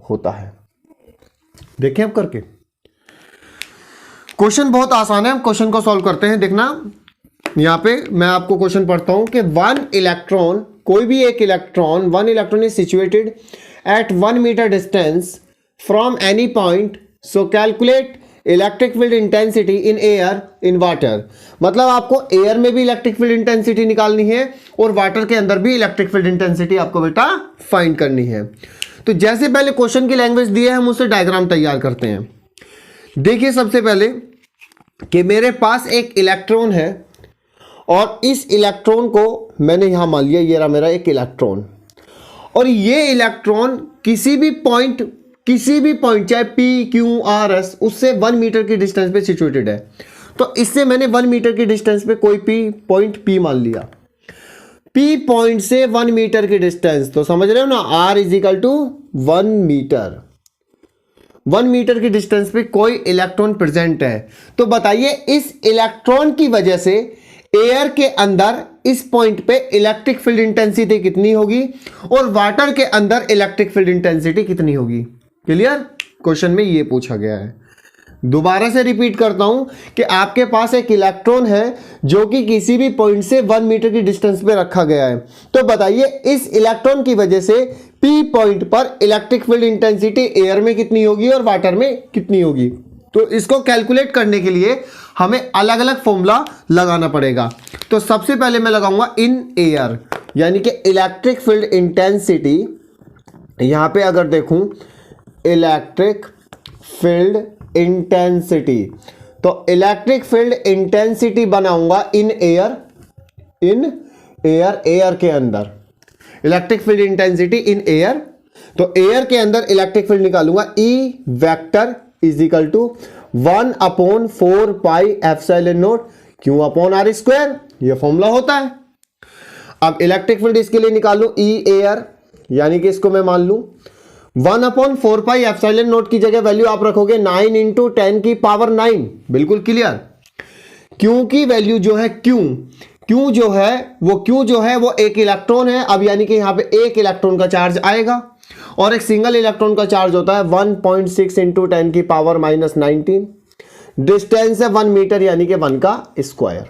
होता है। देखें अब करके, क्वेश्चन बहुत आसान है, हम क्वेश्चन को सॉल्व करते हैं। देखना यहां पे मैं आपको क्वेश्चन पढ़ता हूं कि वन इलेक्ट्रॉन, कोई भी एक electron, one electron is situated at 1 metre distance from any point, so calculate electric field intensity in air in water. मतलब आपको एयर में भी इलेक्ट्रिक फील्ड इंटेंसिटी निकालनी है और वाटर के अंदर भी इलेक्ट्रिक फील्ड इंटेंसिटी आपको बेटा फाइंड करनी है। तो जैसे पहले क्वेश्चन की लैंग्वेज दी है, हम उससे डायग्राम तैयार करते हैं। देखिए सबसे पहले कि मेरे पास एक इलेक्ट्रॉन है और इस इलेक्ट्रॉन को मैंने यहां मान लिया, ये रहा मेरा एक इलेक्ट्रॉन, और ये इलेक्ट्रॉन किसी भी पॉइंट चाहे P, Q, R, S, उससे 1 मीटर की डिस्टेंस पे सिचुएटेड है। तो इससे मैंने 1 मीटर की डिस्टेंस पे कोई पॉइंट P मान लिया। P पॉइंट से 1 मीटर की डिस्टेंस, तो समझ रहे हो ना, R is equal to 1 metre. 1 metre की डिस्टेंस पे कोई इलेक्ट्रॉन प्रेजेंट है। तो बताइए इस इलेक्ट्रॉन की वजह से एयर के अंदर इस पॉइंट पे इलेक्ट्रिक फील्ड इंटेंसिटी कितनी होगी और वाटर के अंदर इलेक्ट्रिक फील्ड इंटेंसिटी कितनी होगी। क्लियर? क्वेश्चन में ये पूछा गया है। दोबारा से रिपीट करता हूं कि आपके पास एक इलेक्ट्रॉन है जो कि किसी भी पॉइंट से 1 मीटर की डिस्टेंस पे रखा गया है। तो बताइए इस इलेक्ट्रॉन की वजह से P पॉइंट पर इलेक्ट्रिक फील्ड इंटेंसिटी एयर में कितनी होगी और वाटर में कितनी होगी। तो इसको कैलकुलेट करने के लिए हमें अलग अलग फॉर्मूला लगाना पड़ेगा। तो सबसे पहले मैं लगाऊंगा इन एयर, यानी कि इलेक्ट्रिक फील्ड इंटेंसिटी। यहां पे अगर देखूं इलेक्ट्रिक फील्ड इंटेंसिटी, तो इलेक्ट्रिक फील्ड इंटेंसिटी बनाऊंगा इन एयर, एयर के अंदर electric field intensity in air. तो एयर के अंदर इलेक्ट्रिक फील्ड निकालूंगा, E vector is equal to 1/4 pi epsilon naught Q upon R square, ये फॉर्मूला होता है। अब इलेक्ट्रिक फील्ड इसके लिए निकाल लूं E एयर, यानी कि इसको मैं मान लूं 1/4 पाई एप्सिलॉन नॉट की जगह वैल्यू आप रखोगे 9 × 10 की पावर 9। बिल्कुल क्लियर। Q की वैल्यू जो है Q जो है वो एक इलेक्ट्रॉन है। अब यानी कि यहां पे एक इलेक्ट्रॉन का चार्ज आएगा और एक सिंगल इलेक्ट्रॉन का चार्ज होता है 1.6 × 10 की पावर -19। डिस्टेंस है 1 मीटर, यानी कि 1 का स्क्वायर।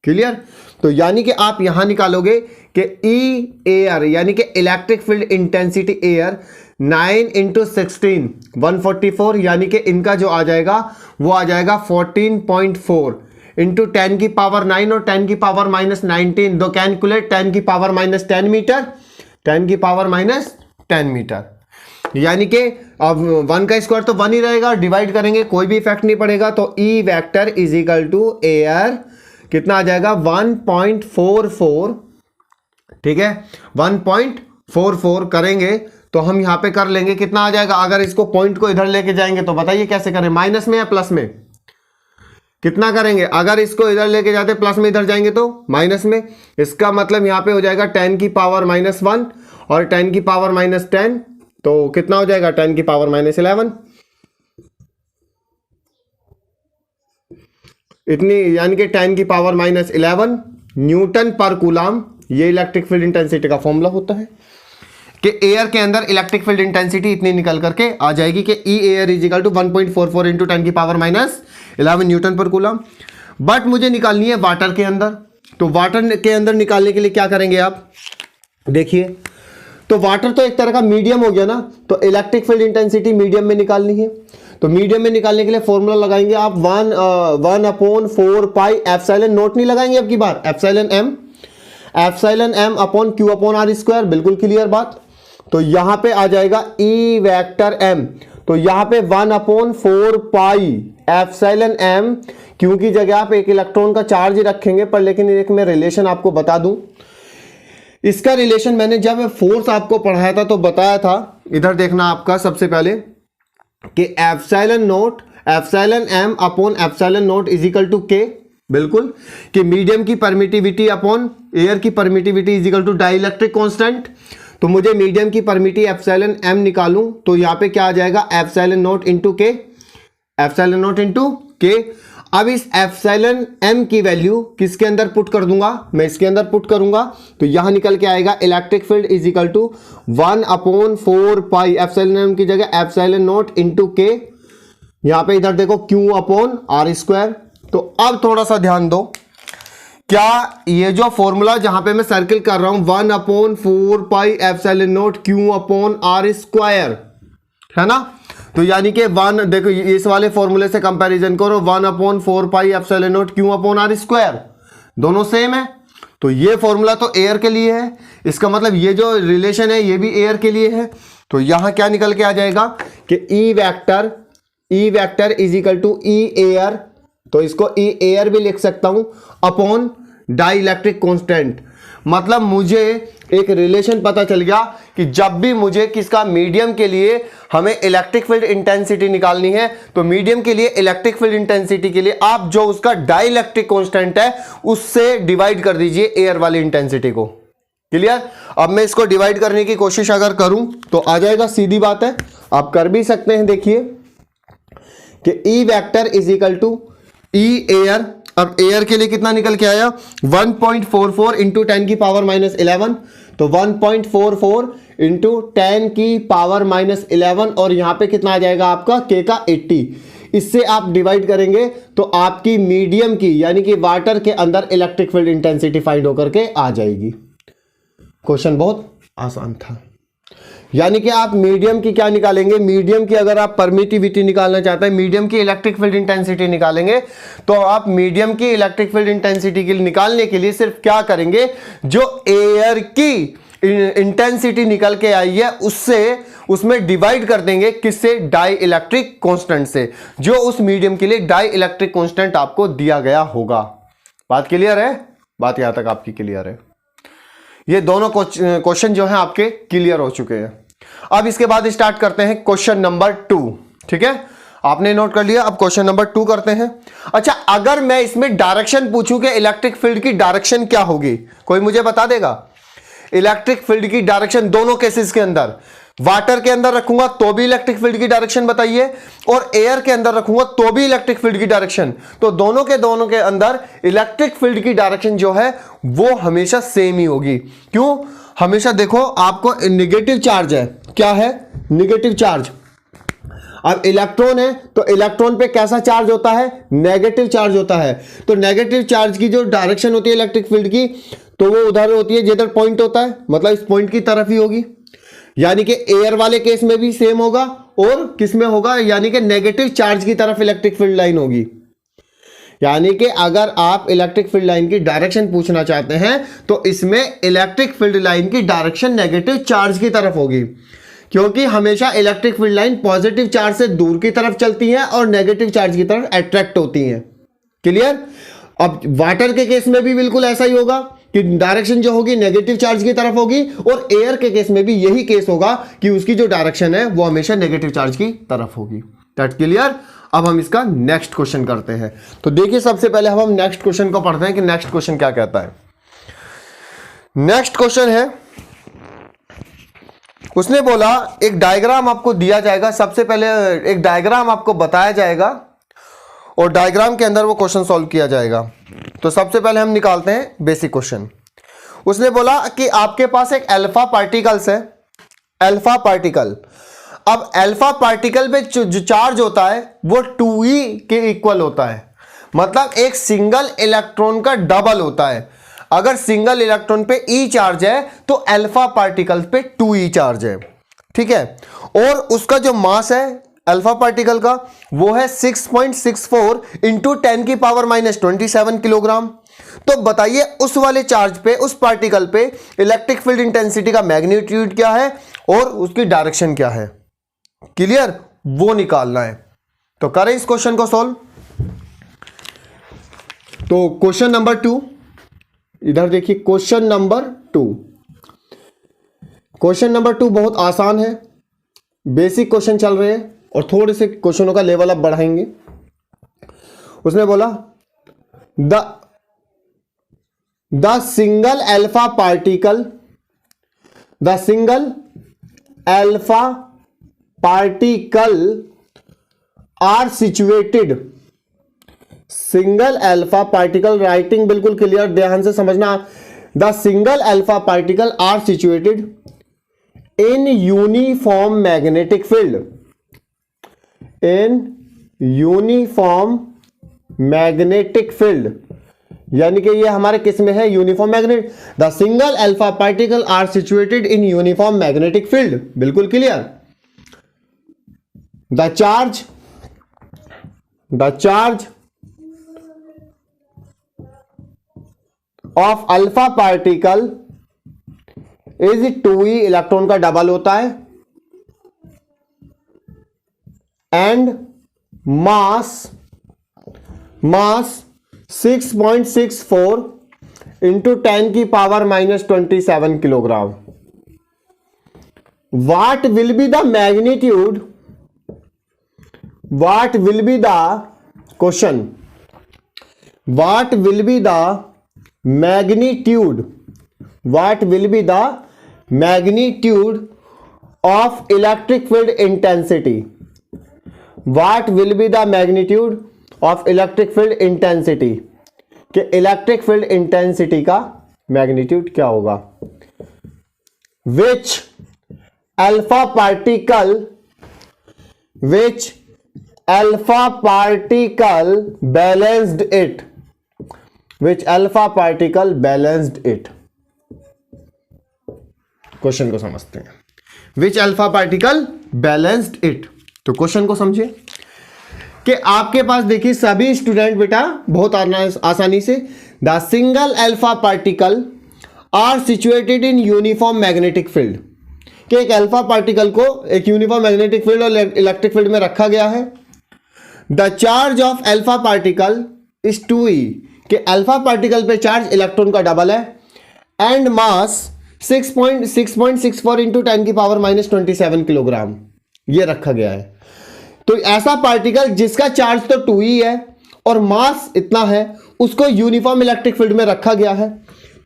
क्लियर? तो यानी कि आप यहां निकालोगे कि E एयर, यानी कि इलेक्ट्रिक फील्ड इंटेंसिटी एयर 9 × 16 144, यानी कि इनका जो आ जाएगा वो आ जाएगा 14.4 × 10 की पावर 9 और 10 की पावर -19। दो कैलकुलेट 10 की पावर -10 मीटर, 10 की पावर -10 मीटर, यानी कि अब 1 का स्क्वायर तो 1 ही रहेगा, डिवाइड करेंगे कोई भी इफेक्ट नहीं पड़ेगा। तो E vector is equal to air कितना आ जाएगा 1.44, ठीक है, 1.44 करेंगे तो हम यहां पे कर लेंगे, कितना आ जाएगा। अगर इसको पॉइंट को इधर लेके जाएंगे तो बताइए कैसे करें, माइनस में या प्लस में, कितना करेंगे। अगर इसको इधर लेके जाते प्लस में, इधर जाएंगे तो माइनस में। इसका मतलब यहां पे हो जाएगा 10 की पावर -1 और 10 की पावर -10, तो कितना हो जाएगा 10 की पावर -11 इतनी, यानी कि 10 की पावर -11 न्यूटन पर कूलम। ये इलेक्ट्रिक फील्ड इंटेंसिटी का फॉर्मूला होता है कि एयर के अंदर इलेक्ट्रिक फील्ड इंटेंसिटी इतनी निकल करके आ जाएगी कि E air is equal to 1.44 × 10 की power -11 newton per coulomb. But मुझे निकालनी है वाटर के अंदर। तो वाटर के अंदर निकालने के लिए क्या करेंगे आप, देखिए, तो वाटर तो एक तरह का मीडियम हो गया ना, तो इलेक्ट्रिक फील्ड इंटेंसिटी मीडियम में निकालनी है। तो मीडियम में निकालने के लिए फॉर्मूला लगाएंगे आप 1/4 पाई एप्सिलॉन नॉट नहीं लगाएंगे अब की बार, epsilon m upon Q upon R square. बिल्कुल क्लियर बात। तो यहां पे आ जाएगा E वेक्टर m, तो यहां पे 1/4 पाई एप्सिलॉन m, Q की जगह आप एक इलेक्ट्रॉन का चार्ज रखेंगे, पर लेकिन एक मैं रिलेशन आपको बता दूं, इसका रिलेशन मैंने जब फोर्स आपको पढ़ाया था तो बताया था। इधर देखना आपका सबसे पहले कि epsilon m upon epsilon naught is equal to K। बिल्कुल, कि मीडियम की परमिटिविटी अपॉन एयर की permittivity is equal to dielectric constant. तो मुझे मीडियम की परमिटिविटी एप्सिलॉन m निकालूं तो यहां पे क्या आ जाएगा epsilon not into K। Epsilon not into के। अब इस एप्सिलॉन एम की वैल्यू किसके अंदर पुट कर दूंगा, मैं इसके अंदर पुट करूंगा, तो यहां निकल के आएगा electric field is equal to 1/4 pi epsilon M की जगह एप्सिलॉन नॉट इंटू के, यहां पे इधर देखो Q/r²। तो अब थोड़ा सा ध्यान दो, क्या ये जो फॉर्मूला जहां पे मैं सर्किल कर रहा हूं 1/4 पाई एप्सिलॉन नॉट Q/r², है ना, तो यानी कि वन देखो इस वाले फॉर्मूले से कंपैरिजन करो, 1/4 पाई एप्सिलॉन नॉट Q/r², दोनों सेम है। तो ये फॉर्मूला तो एयर के लिए है, इसका मतलब ये जो रिलेशन है ये भी एयर के लिए है। तो यहां क्या निकल के आ जाएगा कि E vector is equal to E air, तो इसको ई एयर भी लिख सकता हूं अपॉन डाई इलेक्ट्रिक कॉन्स्टेंट। मतलब मुझे एक रिलेशन पता चल गया कि जब भी मुझे किसका मीडियम के लिए हमें इलेक्ट्रिक फील्ड इंटेंसिटी निकालनी है, तो मीडियम के लिए इलेक्ट्रिक फील्ड इंटेंसिटी के लिए आप जो उसका डाई इलेक्ट्रिक कॉन्स्टेंट है उससे डिवाइड कर दीजिए एयर वाली इंटेंसिटी को। क्लियर? अब मैं इसको डिवाइड करने की कोशिश अगर करूं तो आ जाएगा, सीधी बात है, आप कर भी सकते हैं। देखिए कि E vector is equal to E air. अब एयर के लिए कितना निकल के आया 1.44 इंटू 10 की पावर -11, तो 1.44 इंटू 10 की पावर -11, और यहां पे कितना आ जाएगा आपका के का 80। इससे आप डिवाइड करेंगे तो आपकी मीडियम की यानी कि वाटर के अंदर इलेक्ट्रिक फील्ड इंटेंसिटी फाइंड होकर के आ जाएगी। क्वेश्चन बहुत आसान था। यानी कि आप मीडियम की क्या निकालेंगे, मीडियम की अगर आप परमिटिविटी निकालना चाहते हैं, मीडियम की इलेक्ट्रिक फील्ड इंटेंसिटी निकालेंगे, तो आप मीडियम की इलेक्ट्रिक फील्ड इंटेंसिटी के लिए निकालने के लिए सिर्फ क्या करेंगे, जो एयर की इंटेंसिटी निकल के आई है उससे उसमें डिवाइड कर देंगे, किससे, डाई इलेक्ट्रिक कांस्टेंट से, जो उस मीडियम के लिए डाई इलेक्ट्रिक कांस्टेंट आपको दिया गया होगा। बात क्लियर है? बात यहां तक आपकी क्लियर है? ये दोनों क्वेश्चन जो हैं आपके क्लियर हो चुके हैं। अब इसके बाद स्टार्ट करते हैं क्वेश्चन नंबर 2। ठीक है, आपने नोट कर लिया। अब क्वेश्चन नंबर 2 करते हैं। अच्छा, अगर मैं इसमें डायरेक्शन पूछूं कि इलेक्ट्रिक फील्ड की डायरेक्शन क्या होगी, कोई मुझे बता देगा? इलेक्ट्रिक फील्ड की डायरेक्शन दोनों केसेस के अंदर, वाटर के अंदर रखूंगा तो भी इलेक्ट्रिक फील्ड की डायरेक्शन बताइए, और एयर के अंदर रखूंगा तो भी इलेक्ट्रिक फील्ड की डायरेक्शन, तो दोनों के अंदर इलेक्ट्रिक फील्ड की डायरेक्शन जो है वो हमेशा सेम ही होगी। क्यों? हमेशा देखो, आपको नेगेटिव चार्ज है, क्या है, नेगेटिव चार्ज। अब इलेक्ट्रॉन है तो इलेक्ट्रॉन पे कैसा चार्ज होता है, नेगेटिव चार्ज होता है। तो नेगेटिव चार्ज की जो डायरेक्शन होती है इलेक्ट्रिक फील्ड की, तो वो उधर होती है जिधर पॉइंट होता है, मतलब इस पॉइंट की तरफ ही होगी। यानी कि एयर वाले केस में भी सेम होगा, और किस में होगा, यानी कि नेगेटिव चार्ज की तरफ इलेक्ट्रिक फील्ड लाइन होगी। यानी कि अगर आप इलेक्ट्रिक फील्ड लाइन की डायरेक्शन पूछना चाहते हैं तो इसमें इलेक्ट्रिक फील्ड लाइन की डायरेक्शन नेगेटिव चार्ज की तरफ होगी, क्योंकि हमेशा electric field line positive charge से दूर की तरफ चलती है और नेगेटिव चार्ज की तरफ अट्रैक्ट होती है। क्लियर? अब वाटर के केस में भी बिल्कुल ऐसा ही होगा कि डायरेक्शन जो होगी नेगेटिव चार्ज की तरफ होगी, और एयर के केस में भी यही केस होगा कि उसकी जो डायरेक्शन है वो हमेशा नेगेटिव चार्ज की तरफ होगी। That clear? अब हम इसका नेक्स्ट क्वेश्चन करते हैं। तो देखिए, सबसे पहले हम नेक्स्ट क्वेश्चन को पढ़ते हैं कि नेक्स्ट क्वेश्चन क्या कहता है। नेक्स्ट क्वेश्चन है, उसने बोला एक डायग्राम आपको दिया जाएगा, सबसे पहले एक डायग्राम आपको बताया जाएगा और डायग्राम के अंदर वो क्वेश्चन सॉल्व किया जाएगा। तो सबसे पहले हम निकालते हैं बेसिक क्वेश्चन। उसने बोला कि आपके पास एक अल्फा पार्टिकल्स है, अल्फा पार्टिकल। अब अल्फा पार्टिकल पे जो चार्ज होता है वो 2e के इक्वल होता है, मतलब एक सिंगल इलेक्ट्रॉन का डबल होता है। अगर सिंगल इलेक्ट्रॉन पे e चार्ज है तो अल्फा पार्टिकल पे 2e चार्ज है। ठीक है, और उसका जो मास है अल्फा पार्टिकल का वो है 6.64 इंटू 10 की पावर -27 किलोग्राम। तो बताइए उस वाले चार्ज पे, उस पार्टिकल पे इलेक्ट्रिक फील्ड इंटेंसिटी का मैग्नीट्यूड क्या है और उसकी डायरेक्शन क्या है। क्लियर? वो निकालना है। तो करें इस क्वेश्चन को सॉल्व। तो क्वेश्चन नंबर 2, इधर देखिए, क्वेश्चन नंबर 2। क्वेश्चन नंबर 2 बहुत आसान है, बेसिक क्वेश्चन चल रहे हैं और थोड़े से क्वेश्चनों का लेवल अप बढ़ाएंगे। उसने बोला the single alpha particle, the single alpha particle are situated, single alpha particle, writing बिल्कुल क्लियर, ध्यान से समझना। The single alpha particle are situated in uniform magnetic field, in uniform magnetic field, यानी कि ये हमारे किस में है, uniform magnet. The single alpha particle are situated in uniform magnetic field, बिल्कुल clear. The charge of alpha particle is 2e, electron का double होता है, एंड मास 6.64 इंटू 10 की power -27 kilogram. What will be the magnitude? What will be the question? What will be the magnitude? What will be the magnitude of electric field intensity? What will be the magnitude of electric field intensity? कि electric field intensity का magnitude क्या होगा? Which alpha particle balanced it? Which alpha particle balanced it? Question को समझते हैं। Which alpha particle balanced it? तो question को समझिए कि आपके पास देखिए सभी स्टूडेंट बेटा बहुत आसानी से, the single alpha particle are situated in uniform magnetic field, कि एक अल्फा पार्टिकल को एक यूनिफॉर्म मैग्नेटिक फील्ड और इलेक्ट्रिक फील्ड में रखा गया है। The charge of alpha particle is 2e, कि अल्फा पार्टिकल पे चार्ज इलेक्ट्रॉन का डबल है, एंड मास 6.64 इंटू 10 की पावर -27 किलोग्राम ये रखा गया है। तो ऐसा पार्टिकल जिसका चार्ज तो 2e है और मास इतना है, उसको यूनिफॉर्म इलेक्ट्रिक फील्ड में रखा गया है।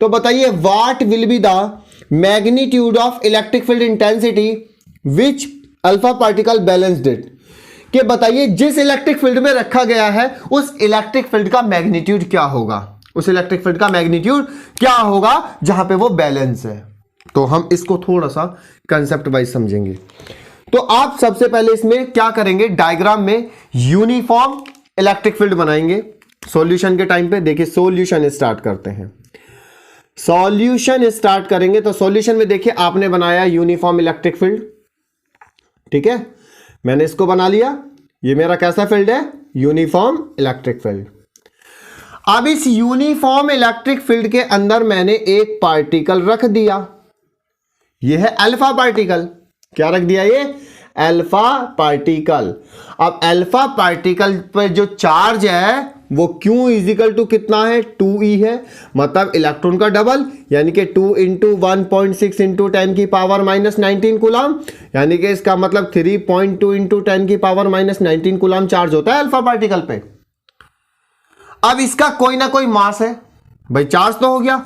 तो बताइए what will be the magnitude of electric field intensity which alpha particle balanced it, कि बताइए जिस इलेक्ट्रिक फील्ड में रखा गया है उस इलेक्ट्रिक फील्ड का मैग्नीट्यूड क्या होगा, उस इलेक्ट्रिक फील्ड का मैग्नीट्यूड क्या होगा जहां पे वो बैलेंस है। तो हम इसको थोड़ा सा कंसेप्ट वाइज समझेंगे। तो आप सबसे पहले इसमें क्या करेंगे, डायग्राम में यूनिफॉर्म इलेक्ट्रिक फील्ड बनाएंगे सॉल्यूशन के टाइम पे। देखिए सॉल्यूशन स्टार्ट करते हैं, सॉल्यूशन स्टार्ट करेंगे। तो सॉल्यूशन में देखिए आपने बनाया यूनिफॉर्म इलेक्ट्रिक फील्ड, ठीक है, मैंने इसको बना लिया, ये मेरा कैसा फील्ड है, यूनिफॉर्म इलेक्ट्रिक फील्ड। अब इस यूनिफॉर्म इलेक्ट्रिक फील्ड के अंदर मैंने एक पार्टिकल रख दिया, ये है अल्फा पार्टिकल। क्या रख दिया, ये अल्फा पार्टिकल। अब अल्फा पार्टिकल पर जो चार्ज है वो Q इजिकल टू कितना है, 2e है, मतलब इलेक्ट्रॉन का डबल, यानी कि 2 इंटू 1.6 इंटू 10 की पावर -19 कूलम, यानी कि इसका मतलब 3.2 इंटू 10 की पावर -19 कूलम चार्ज होता है अल्फा पार्टिकल पे। अब इसका कोई ना कोई मास है, भाई चार्ज तो हो गया,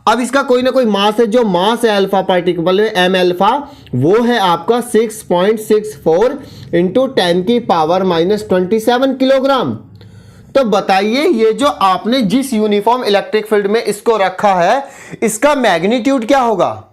अब इसका कोई ना कोई मास है, जो मास है अल्फा पार्टिकल में एम अल्फा, वो है आपका 6.64 इंटू 10 की पावर -27 किलोग्राम। तो बताइए ये जो आपने जिस यूनिफॉर्म इलेक्ट्रिक फील्ड में इसको रखा है, इसका मैग्नीट्यूड क्या होगा,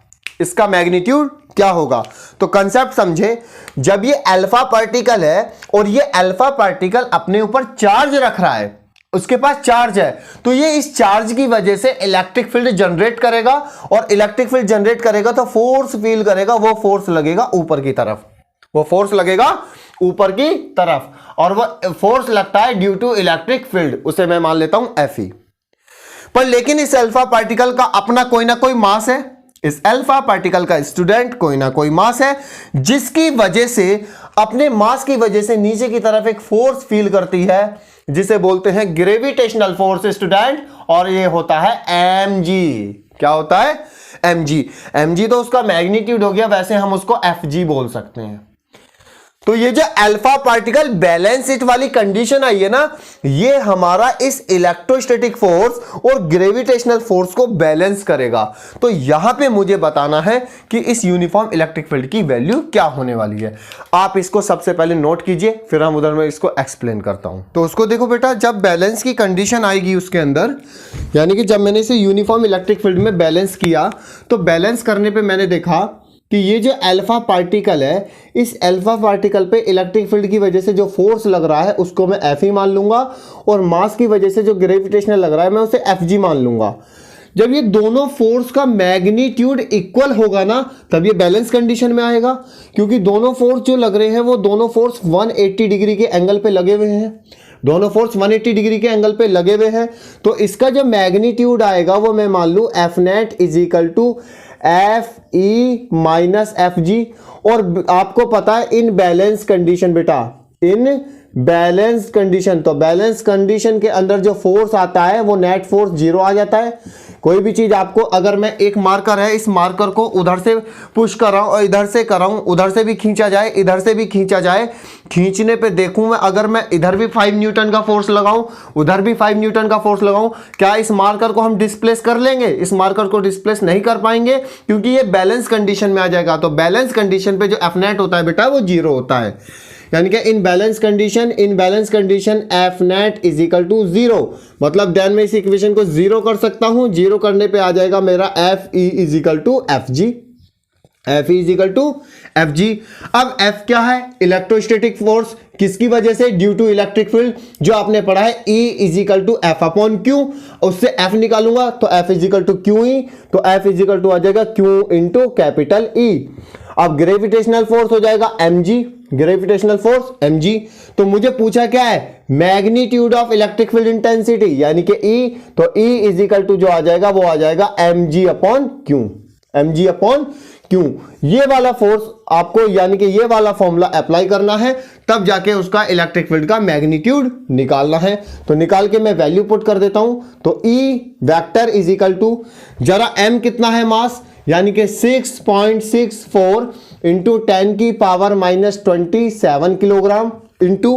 इसका मैग्नीट्यूड क्या होगा। तो कंसेप्ट समझे, जब ये अल्फा पार्टिकल है और ये अल्फा पार्टिकल अपने ऊपर चार्ज रख रहा है, उसके पास चार्ज है, तो ये इस चार्ज की वजह से इलेक्ट्रिक फील्ड जनरेट करेगा, और इलेक्ट्रिक फील्ड जनरेट करेगा तो फोर्स फील करेगा, वो फोर्स लगेगा ऊपर की तरफ, वो फोर्स लगेगा ऊपर की तरफ, और वो फोर्स लगता है ड्यू टू इलेक्ट्रिक फील्ड, उसे मैं मान लेता हूं Fe। पर लेकिन इस अल्फा पार्टिकल का अपना कोई ना कोई मास है, इस अल्फा पार्टिकल का स्टूडेंट कोई ना कोई मास है, जिसकी वजह से अपने मास की वजह से नीचे की तरफ एक फोर्स फील करती है, जिसे बोलते हैं ग्रेविटेशनल फोर्स स्टूडेंट, और ये होता है mg। क्या होता है, mg। mg तो उसका मैग्नीट्यूड हो गया, वैसे हम उसको fg बोल सकते हैं। तो ये जो अल्फा पार्टिकल बैलेंस इट वाली कंडीशन आई है ना, ये हमारा इस इलेक्ट्रोस्टैटिक फोर्स और ग्रेविटेशनल फोर्स को बैलेंस करेगा। तो यहां पे मुझे बताना है कि इस यूनिफॉर्म इलेक्ट्रिक फील्ड की वैल्यू क्या होने वाली है। आप इसको सबसे पहले नोट कीजिए, फिर हम उधर में इसको एक्सप्लेन करता हूं। तो उसको देखो बेटा, जब बैलेंस की कंडीशन आएगी उसके अंदर, यानी कि जब मैंने इसे यूनिफॉर्म इलेक्ट्रिक फील्ड में बैलेंस किया, तो बैलेंस करने पे मैंने देखा कि ये जो अल्फा पार्टिकल है, इस अल्फा पार्टिकल पे इलेक्ट्रिक फील्ड की वजह से जो फोर्स लग रहा है उसको मैं एफ ही मान लूंगा, और मास की वजह से जो ग्रेविटेशनल लग रहा है मैं उसे एफ जी मान लूंगा। जब ये दोनों फोर्स का मैग्नीट्यूड इक्वल होगा ना, तब ये बैलेंस कंडीशन में आएगा, क्योंकि दोनों फोर्स जो लग रहे हैं वो दोनों फोर्स 180 डिग्री के एंगल पे लगे हुए हैं, दोनों फोर्स 180 डिग्री के एंगल पे लगे हुए हैं। तो इसका जो मैग्नीट्यूड आएगा वो मैं मान लूँ F net is equal to F E minus F G. और आपको पता है इन बैलेंस कंडीशन बेटा, इन बैलेंस कंडीशन, तो बैलेंस कंडीशन के अंदर जो फोर्स आता है वो नेट फोर्स 0 आ जाता है। कोई भी चीज आपको, अगर मैं एक मार्कर है, इस मार्कर को उधर से पुश कर रहा हूं और इधर से कर रहा हूं, उधर से भी खींचा जाए, इधर से भी खींचा जाए, खींचने पे देखूं मैं, अगर मैं इधर भी 5 न्यूटन का फोर्स लगाऊं, उधर भी 5 न्यूटन का फोर्स लगाऊं, क्या इस मार्कर को हम डिस्प्लेस कर लेंगे? इस मार्कर को डिस्प्लेस नहीं कर पाएंगे, क्योंकि ये बैलेंस कंडीशन में आ जाएगा। तो बैलेंस कंडीशन पे जो एफ नेट होता है बेटा वो 0 होता है, यानी कि in balance condition F net is equal to 0। मतलब देन मैं इस इक्वेशन को 0 कर सकता हूं, 0 करने पे आ जाएगा मेरा F E is equal to F G, F E is equal to F G. अब एफ क्या है? इलेक्ट्रोस्टैटिक फोर्स, किसकी वजह से? ड्यू टू इलेक्ट्रिक फील्ड, जो आपने पढ़ा है E is equal to F upon Q. उससे एफ निकालूंगा तो F is equal to Q E, तो एफ इज इक्वल टू आ जाएगा क्यू इंटू कैपिटल ई। अब ग्रेविटेशनल फोर्स हो जाएगा mg, ग्रेविटेशनल फोर्स mg। तो मुझे पूछा क्या है? Magnitude of electric field intensity, यानी कि E, तो E इज इक्वल टू जो आ जाएगा वो आ जाएगा mg upon Q, mg upon Q. ये वाला फोर्स आपको, यानी कि ये वाला फॉर्मूला अप्लाई करना है, तब जाके उसका इलेक्ट्रिक फील्ड का मैग्नीट्यूड निकालना है। तो निकाल के मैं वैल्यू पुट कर देता हूं। तो E vector is equal to, जरा m कितना है मास, यानी कि 6.64 इंटू 10 की पावर माइनस 27 किलोग्राम, इंटू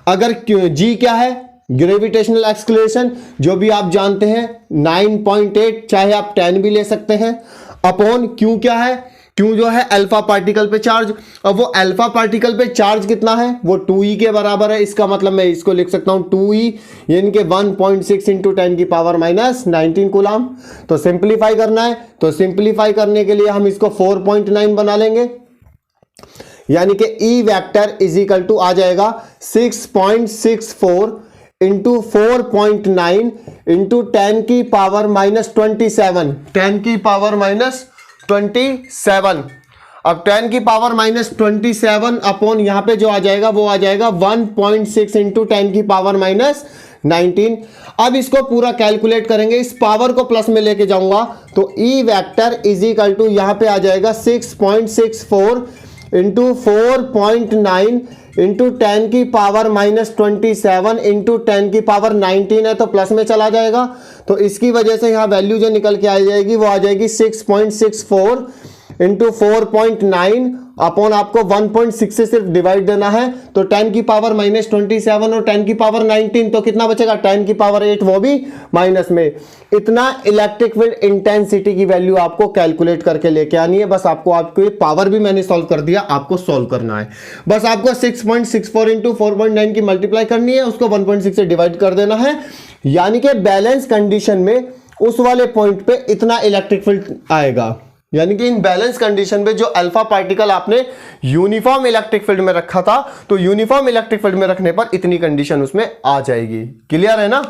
अगर g क्या है? ग्रेविटेशनल एक्सेलरेशन, जो भी आप जानते हैं 9.8, चाहे आप 10 भी ले सकते हैं, अपॉन q क्या है? q जो है अल्फा पार्टिकल पे चार्ज। अब वो अल्फा पार्टिकल पे चार्ज कितना है? वो 2e के बराबर है। इसका मतलब मैं इसको लिख सकता हूं 2e, यानी कि 1.6 इंटू 10 की पावर माइनस 19 कूलम। तो सिंप्लीफाई करना है, तो सिंप्लीफाई करने के लिए हम इसको 4.9 बना लेंगे, यानी कि E vector is equal to आ जाएगा 6.64 इंटू 4.9 इंटू 10 की पावर माइनस 27, 10 की पावर माइनस 27। अब 10 की पावर माइनस 27 अपॉन यहां पे जो आ जाएगा वो आ जाएगा 1.6 इंटू 10 की पावर माइनस 19। अब इसको पूरा कैलकुलेट करेंगे, इस पावर को प्लस में लेके जाऊंगा, तो E vector is equal to यहां पे आ जाएगा 6.64 इंटू 4.9 इंटू 10 की पावर माइनस 27 इंटू 10 की पावर 19 है, तो प्लस में चला जाएगा। तो इसकी वजह से यहाँ वैल्यू जो निकल के आ जाएगी वो आ जाएगी 6.64 इंटू 4.9 अपॉन आपको 1.6 से सिर्फ डिवाइड देना है, तो 10 की पावर माइनस 27 और 10 की पावर 19, तो कितना बचेगा? 10 की पावर 8, वो भी माइनस में। इतना इलेक्ट्रिक फील्ड इंटेंसिटी की वैल्यू आपको कैलकुलेट करके लेके आनी है। बस आपको पावर भी मैंने सॉल्व कर दिया, आपको सॉल्व करना है। बस आपको 6.64 इंटू 4.9 की मल्टीप्लाई करनी है, उसको 1.6 से डिवाइड कर देना है, यानी कि बैलेंस कंडीशन में उस वाले पॉइंट पे इतना इलेक्ट्रिक फील्ड आएगा। यानी कि इन बैलेंस कंडीशन पे जो अल्फा पार्टिकल आपने यूनिफॉर्म इलेक्ट्रिक फील्ड में रखा था, तो यूनिफॉर्म इलेक्ट्रिक फील्ड में रखने पर इतनी कंडीशन उसमें आ जाएगी। क्लियर है ना?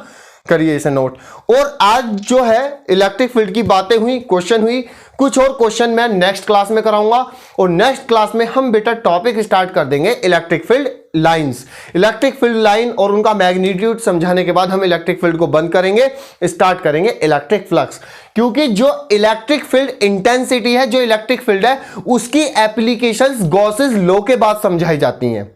करिए इसे नोट। और आज जो है इलेक्ट्रिक फील्ड की बातें हुई, क्वेश्चन हुई, कुछ और क्वेश्चन मैं नेक्स्ट क्लास में कराऊंगा। और नेक्स्ट क्लास में हम बेटा टॉपिक स्टार्ट कर देंगे electric field lines, electric field line और उनका मैग्नीट्यूड समझाने के बाद हम इलेक्ट्रिक फील्ड को बंद करेंगे, स्टार्ट करेंगे इलेक्ट्रिक फ्लक्स। क्योंकि जो इलेक्ट्रिक फील्ड इंटेंसिटी है, जो इलेक्ट्रिक फील्ड है, उसकी एप्लीकेशंस गॉसेस लॉ के बाद समझाई जाती हैं।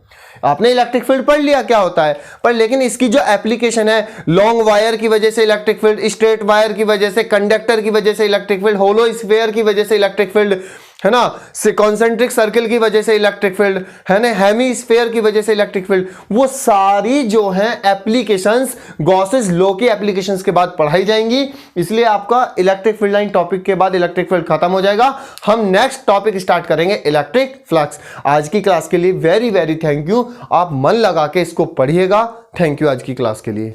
आपने इलेक्ट्रिक फील्ड पढ़ लिया क्या होता है, पर लेकिन इसकी जो एप्लीकेशन है, लॉन्ग वायर की वजह से इलेक्ट्रिक फील्ड, स्ट्रेट वायर की वजह से, कंडक्टर की वजह से इलेक्ट्रिक फील्ड, होलो स्फीयर की वजह से इलेक्ट्रिक फील्ड, है ना, से कॉन्सेंट्रिक सर्किल की वजह से इलेक्ट्रिक फील्ड, है ना, हेमीस्फेयर की वजह से इलेक्ट्रिक फील्ड, वो सारी जो है एप्लीकेशंस गॉसेस लॉ की एप्लीकेशंस के बाद पढ़ाई जाएंगी। इसलिए आपका इलेक्ट्रिक फील्ड लाइन टॉपिक के बाद इलेक्ट्रिक फील्ड खत्म हो जाएगा, हम नेक्स्ट टॉपिक स्टार्ट करेंगे इलेक्ट्रिक फ्लक्स। आज की क्लास के लिए वेरी वेरी थैंक यू, आप मन लगा के इसको पढ़िएगा। थैंक यू आज की क्लास के लिए।